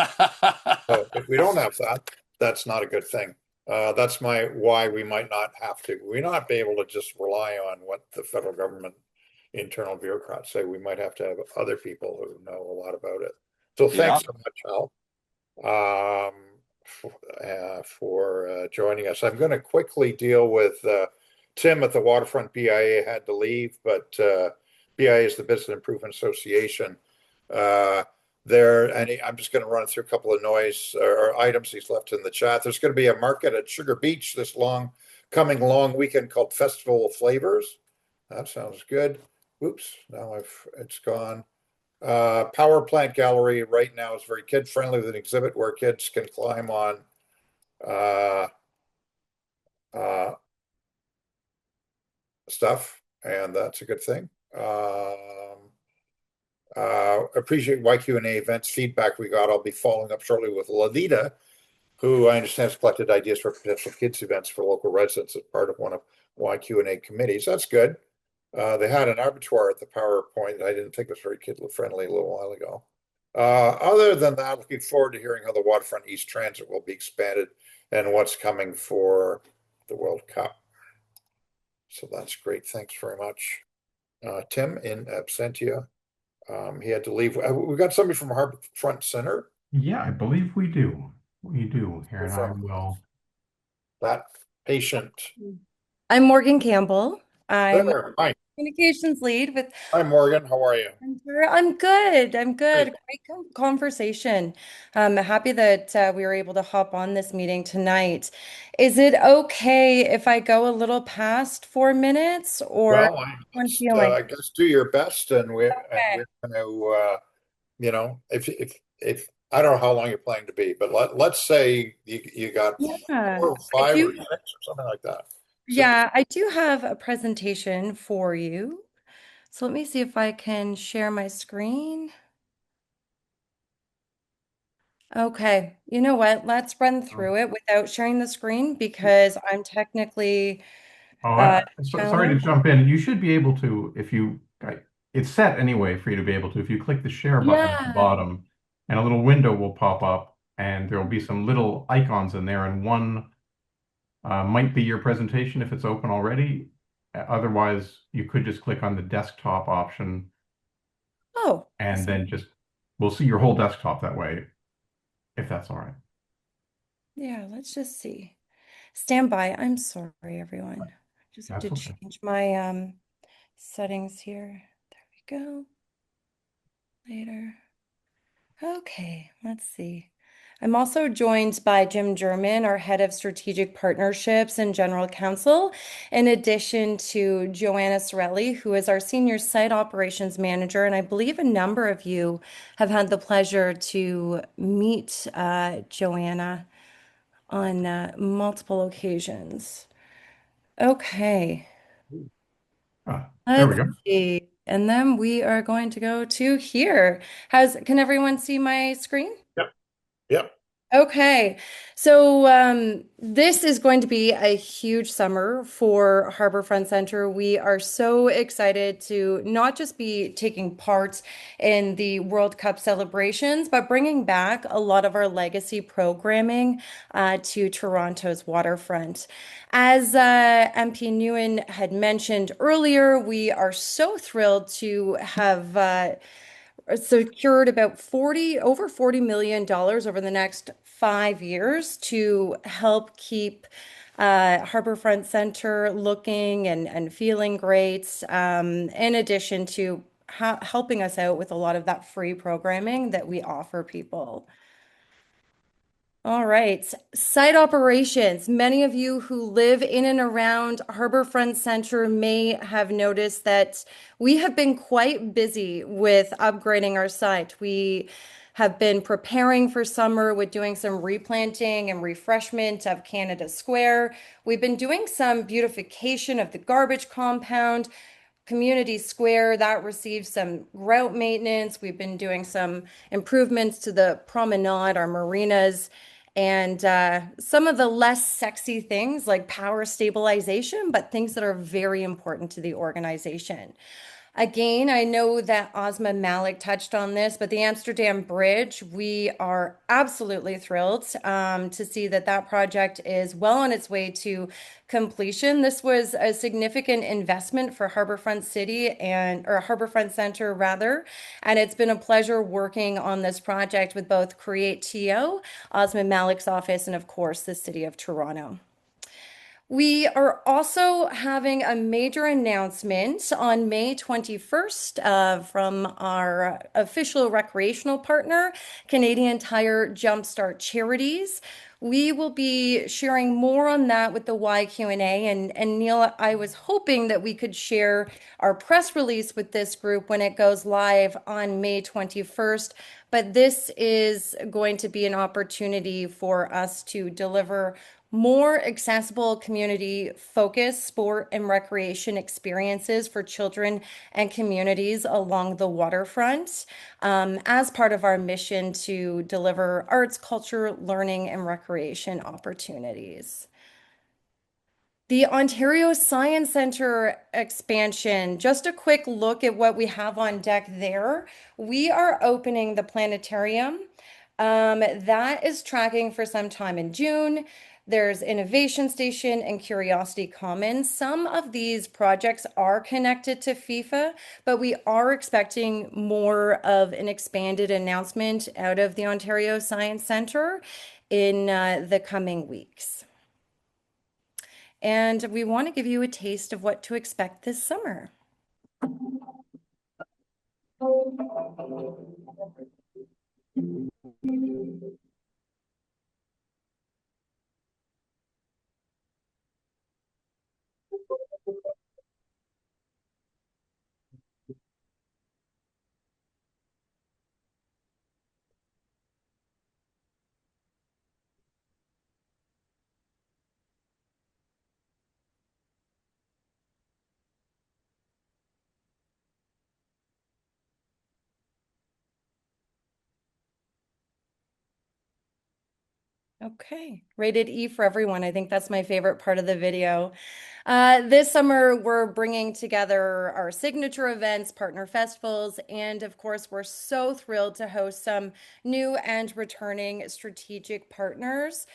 So if we don't have that, that's not a good thing. That's why we might not have to. We not be able to just rely on what the federal government internal bureaucrats say. We might have to have other people who know a lot about it. So thanks so much, Hal. For joining us. I'm going to quickly deal with Tim at the Waterfront. BIA had to leave, but BIA is the Business Improvement Association. I'm just going to run through a couple of noise or items he's left in the chat. There's going to be a market at Sugar Beach this coming long weekend called Festival of Flavors. That sounds good. Oops, now it's gone. Power plant gallery right now is very kid friendly with an exhibit where kids can climb on stuff, and that's a good thing. Appreciate YQNA events feedback we got. I'll be following up shortly with Ladita, who I understand has collected ideas for potential kids events for local residents as part of one of YQNA committees. That's good. They had an abattoir at the PowerPoint. I didn't think it was very kid friendly a little while ago. Other than that, looking forward to hearing how the Waterfront East Transit will be expanded and what's coming for the World Cup. So that's great. Thanks very much. Tim in absentia. He had to leave. We got somebody from Harborfront Center. Yeah, I believe we do. We do here, and I will. That patient. I'm Morganne Campbell. I'm Hi. communications lead with. Hi, Morgan. How are you? I'm good. I'm good. Great conversation. I'm happy that we were able to hop on this meeting tonight. Is it okay if I go a little past 4 minutes, or well, I guess do your best, and we're going to, you know, if I don't know how long you're planning to be, but let's say you got 4 or 5 or 6 or something like that. Yeah, I do have a presentation for you. So let me see if I can share my screen. Okay, you know what? Let's run through it without sharing the screen because I'm technically sorry to jump in. You should be able to, if you, it's set anyway for you to be able to, if you click the share button at the bottom, and a little window will pop up, and there will be some little icons in there, and one might be your presentation if it's open already. Otherwise, you could just click on the desktop option. Oh. And then we'll see your whole desktop that way, if that's all right. Yeah, let's just see. Stand by. I'm sorry, everyone. Just have to change my settings here. There we go. Later. Okay, let's see. I'm also joined by Jim German, our head of strategic partnerships and general counsel, in addition to Joanna Sorelli, who is our senior site operations manager. And I believe a number of you have had the pleasure to meet Joanna on multiple occasions. Okay. There we go. Let's see. And then we are going to go to here. Can everyone see my screen? Yep. Okay, so this is going to be a huge summer for Harborfront Center. We are so excited to not just be taking part in the World Cup celebrations, but bringing back a lot of our legacy programming to Toronto's waterfront. As MP Nguyen had mentioned earlier, we are so thrilled to have secured about over $40 million over the next 5 years to help keep Harborfront Center looking and feeling great, in addition to helping us out with a lot of that free programming that we offer people. All right, site operations. Many of you who live in and around Harborfront Center may have noticed that we have been quite busy with upgrading our site. We have been preparing for summer with doing some replanting and refreshment of Canada Square. We've been doing some beautification of the garbage compound. Community Square, that received some route maintenance. We've been doing some improvements to the promenade, our marinas, and some of the less sexy things like power stabilization, but things that are very important to the organization. Again, I know that Ausma Malik touched on this, but the Amsterdam Bridge, we are absolutely thrilled to see that that project is well on its way to completion. This was a significant investment for Harborfront City or Harborfront Center rather, and it's been a pleasure working on this project with both Create TO, Ausma Malik's office, and of course the City of Toronto. We are also having a major announcement on May 21st from our official recreational partner, Canadian Tire Jumpstart Charities. We will be sharing more on that with the YQNA. And Neil, I was hoping that we could share our press release with this group when it goes live on May 21st. But this is going to be an opportunity for us to deliver more accessible community focused sport and recreation experiences for children and communities along the waterfront as part of our mission to deliver arts, culture, learning, and recreation opportunities. The Ontario Science Centre expansion, just a quick look at what we have on deck there. We are opening the planetarium. That is tracking for some time in June. There's Innovation Station and Curiosity Commons. Some of these projects are connected to FIFA, but we are expecting more of an expanded announcement out of the Ontario Science Centre in the coming weeks. And we want to give you a taste of what to expect this summer. Okay, rated E for everyone. I think that's my favorite part of the video. This summer, we're bringing together our signature events, partner festivals, and of course, we're so thrilled to host some new and returning strategic partners.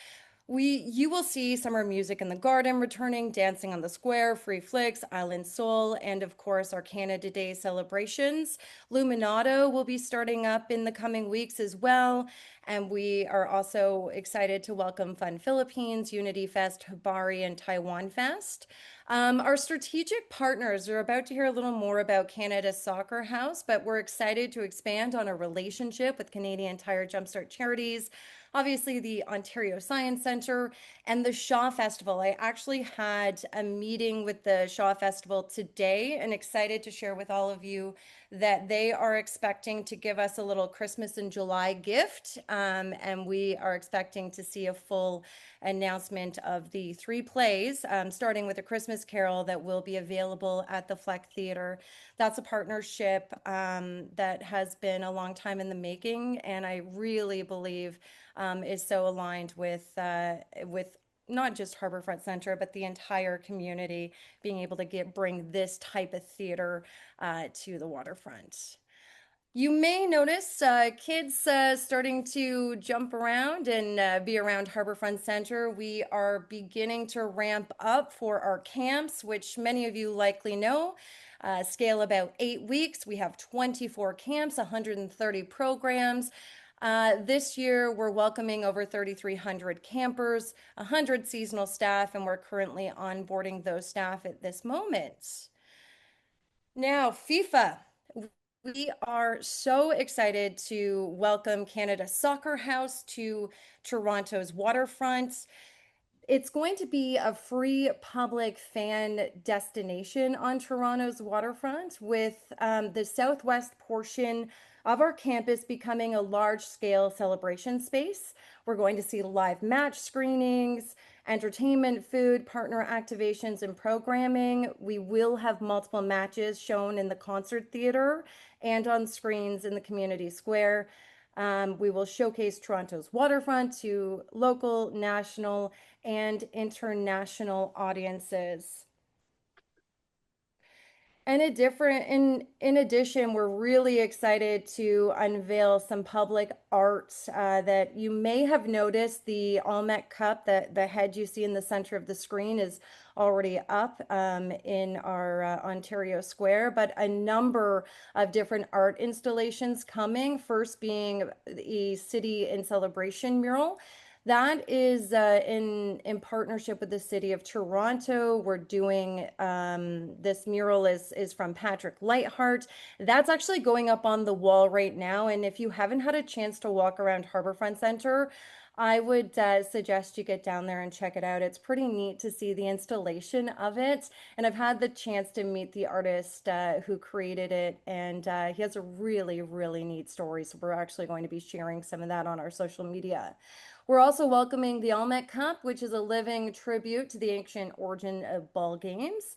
You will see Summer Music in the Garden returning, Dancing on the Square, Free Flicks, Island Soul, and of course our Canada Day celebrations. Luminato will be starting up in the coming weeks as well. And we are also excited to welcome Fun Philippines, Unity Fest, Habari, and Taiwan Fest. Our strategic partners are about to hear a little more about Canada's Soccer House, but we're excited to expand on a relationship with Canadian Tire Jumpstart Charities, obviously the Ontario Science Centre, and the Shaw Festival. I actually had a meeting with the Shaw Festival today and excited to share with all of you that they are expecting to give us a little Christmas in July gift. And we are expecting to see a full announcement of the 3 plays, starting with A Christmas Carol that will be available at the Fleck Theatre. That's a partnership that has been a long time in the making, and I really believe is so aligned with not just Harborfront Center, but the entire community being able to bring this type of theater to the waterfront. You may notice kids starting to jump around and be around Harborfront Center. We are beginning to ramp up for our camps, which many of you likely know. Scale about 8 weeks. We have 24 camps, 130 programs. This year, we're welcoming over 3,300 campers, 100 seasonal staff, and we're currently onboarding those staff at this moment. Now, FIFA. We are so excited to welcome Canada Soccer House to Toronto's waterfront. It's going to be a free public fan destination on Toronto's waterfront, with the southwest portion of our campus becoming a large-scale celebration space. We're going to see live match screenings, entertainment, food, partner activations, and programming. We will have multiple matches shown in the concert theater and on screens in the community square. We will showcase Toronto's waterfront to local, national, and international audiences. And in addition, we're really excited to unveil some public art that you may have noticed. The Almec Cup, the head you see in the center of the screen, is already up in our Ontario Square, but a number of different art installations coming, first being the City in Celebration mural. That is in partnership with the City of Toronto. We're doing this mural is from Patrick Lightheart. That's actually going up on the wall right now. And if you haven't had a chance to walk around Harborfront Center, I would suggest you get down there and check it out. It's pretty neat to see the installation of it. And I've had the chance to meet the artist who created it, and he has a really, really neat story. So we're actually going to be sharing some of that on our social media. We're also welcoming the Olmec Cup, which is a living tribute to the ancient origin of ball games,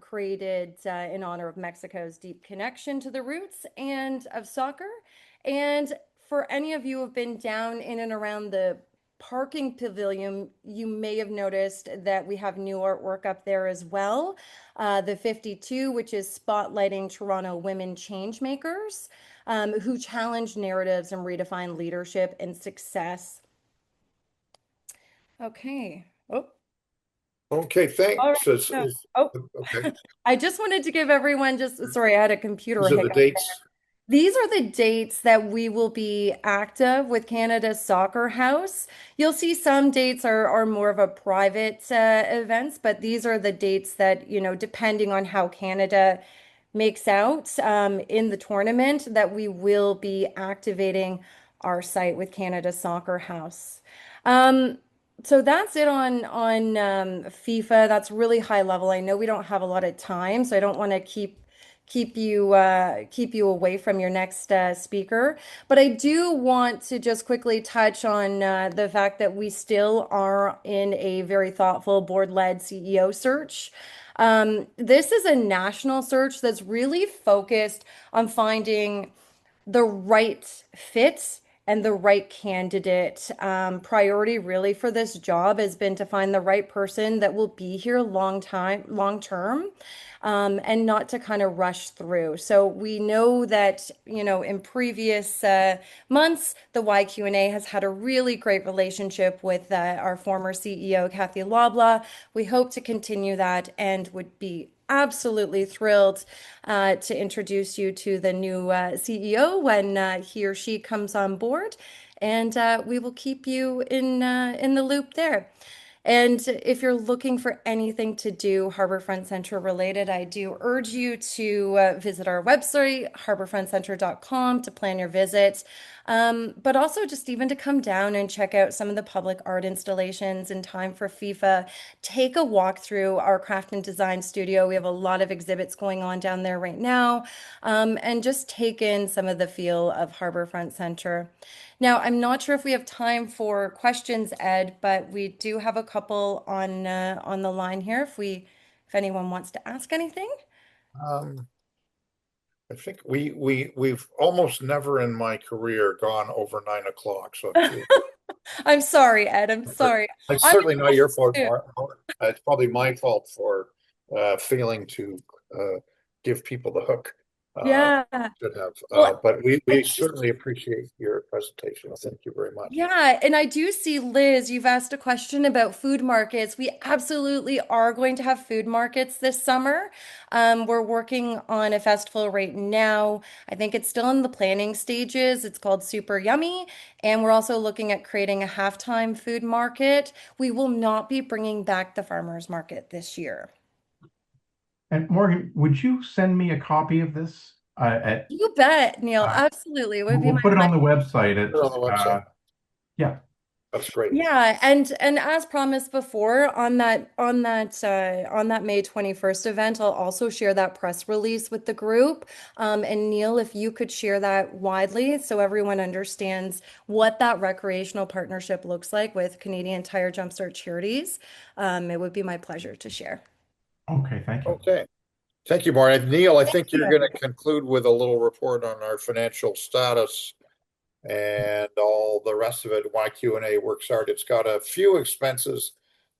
created in honor of Mexico's deep connection to the roots and of soccer. And for any of you who have been down in and around the parking pavilion, you may have noticed that we have new artwork up there as well. The 52, which is spotlighting Toronto women change makers who challenge narratives and redefine leadership and success. Okay. Oh. Okay, thanks. Okay. I just wanted to give everyone sorry, I had a computer These are the hiccup dates. there. These are the dates that we will be active with Canada's Soccer House. You'll see some dates are more of a private events, but these are the dates that, depending on how Canada makes out in the tournament, that we will be activating our site with Canada's Soccer House. So that's it on FIFA. That's really high level. I know we don't have a lot of time, so I don't want to keep you away from your next speaker. But I do want to just quickly touch on the fact that we still are in a very thoughtful board-led CEO search. This is a national search that's really focused on finding the right fit and the right candidate. Priority really for this job has been to find the right person that will be here long term, and not to kind of rush through. So we know that, in previous months, the YQNA has had a really great relationship with our former CEO, Kathy Loblaw. We hope to continue that and would be absolutely thrilled to introduce you to the new CEO when he or she comes on board, and we will keep you in the loop there. And if you're looking for anything to do Harbourfront Center related, I do urge you to visit our website, harborfrontcenter.com, to plan your visit. But also just even to come down and check out some of the public art installations in time for FIFA. Take a walk through our craft and design studio. We have a lot of exhibits going on down there right now. And just take in some of the feel of Harbourfront Center. Now, I'm not sure if we have time for questions, Ed, but we do have a couple on the line here if anyone wants to ask anything. I think we've almost never in my career gone over 9 o'clock. So I'm sorry, Ed. I'm sorry. It's certainly not your fault. It's probably my fault for failing to give people the hook. Yeah. Should have. But we certainly appreciate your presentation. Thank you very much. Yeah, and I do see, Liz, you've asked a question about food markets. We absolutely are going to have food markets this summer. We're working on a festival right now. I think it's still in the planning stages. It's called Super Yummy. And we're also looking at creating a halftime food market. We will not be bringing back the farmers market this year. And Morgan, would you send me a copy of this? You bet, Neil. Absolutely. It would be We'll my put it on the pleasure. website. Yeah. That's great. Yeah, and as promised before, on that May 21st event, I'll also share that press release with the group. And Neil, if you could share that widely so everyone understands what that recreational partnership looks like with Canadian Tire Jumpstart Charities, it would be my pleasure to share. Okay, thank you. Okay. Thank you, Martin. Neil, I think you're going to conclude with a little report on our financial status and all the rest of it. YQNA works hard. It's got a few expenses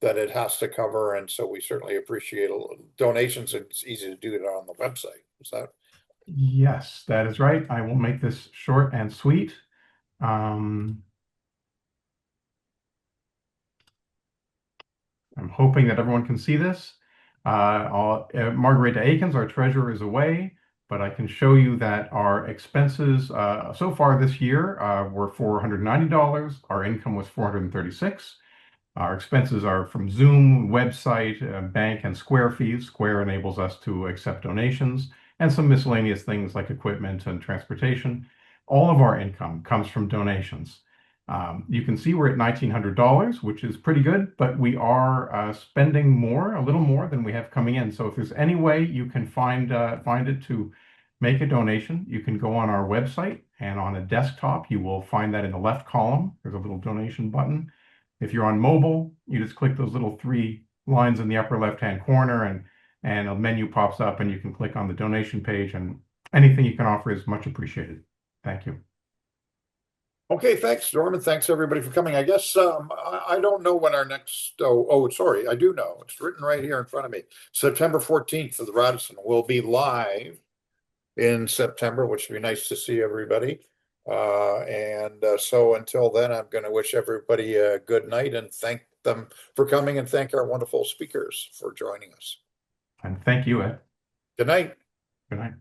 that it has to cover, and so we certainly appreciate donations. It's easy to do it on the website. Is that? Yes, that is right. I will make this short and sweet. I'm hoping that everyone can see this. Margareta Akins, our treasurer, is away, but I can show you that our expenses so far this year were $490. Our income was $436. Our expenses are from Zoom, website, bank, and Square fees. Square enables us to accept donations and some miscellaneous things like equipment and transportation. All of our income comes from donations. You can see we're at $1,900, which is pretty good, but we are spending more, a little more than we have coming in. So if there's any way you can find it to make a donation, you can go on our website, and on a desktop, you will find that in the left column. There's a little donation button. If you're on mobile, you just click those little 3 lines in the upper left-hand corner, and a menu pops up, and you can click on the donation page, and anything you can offer is much appreciated. Thank you. Okay, thanks, Norman. Thanks everybody for coming. I guess I don't know when our next. Sorry, I do know. It's written right here in front of me. September 14th for the Radisson. We'll be live in September, which would be nice to see everybody. So until then, I'm going to wish everybody a good night and thank them for coming, and thank our wonderful speakers for joining us. And thank you, Ed. Good night. Good night.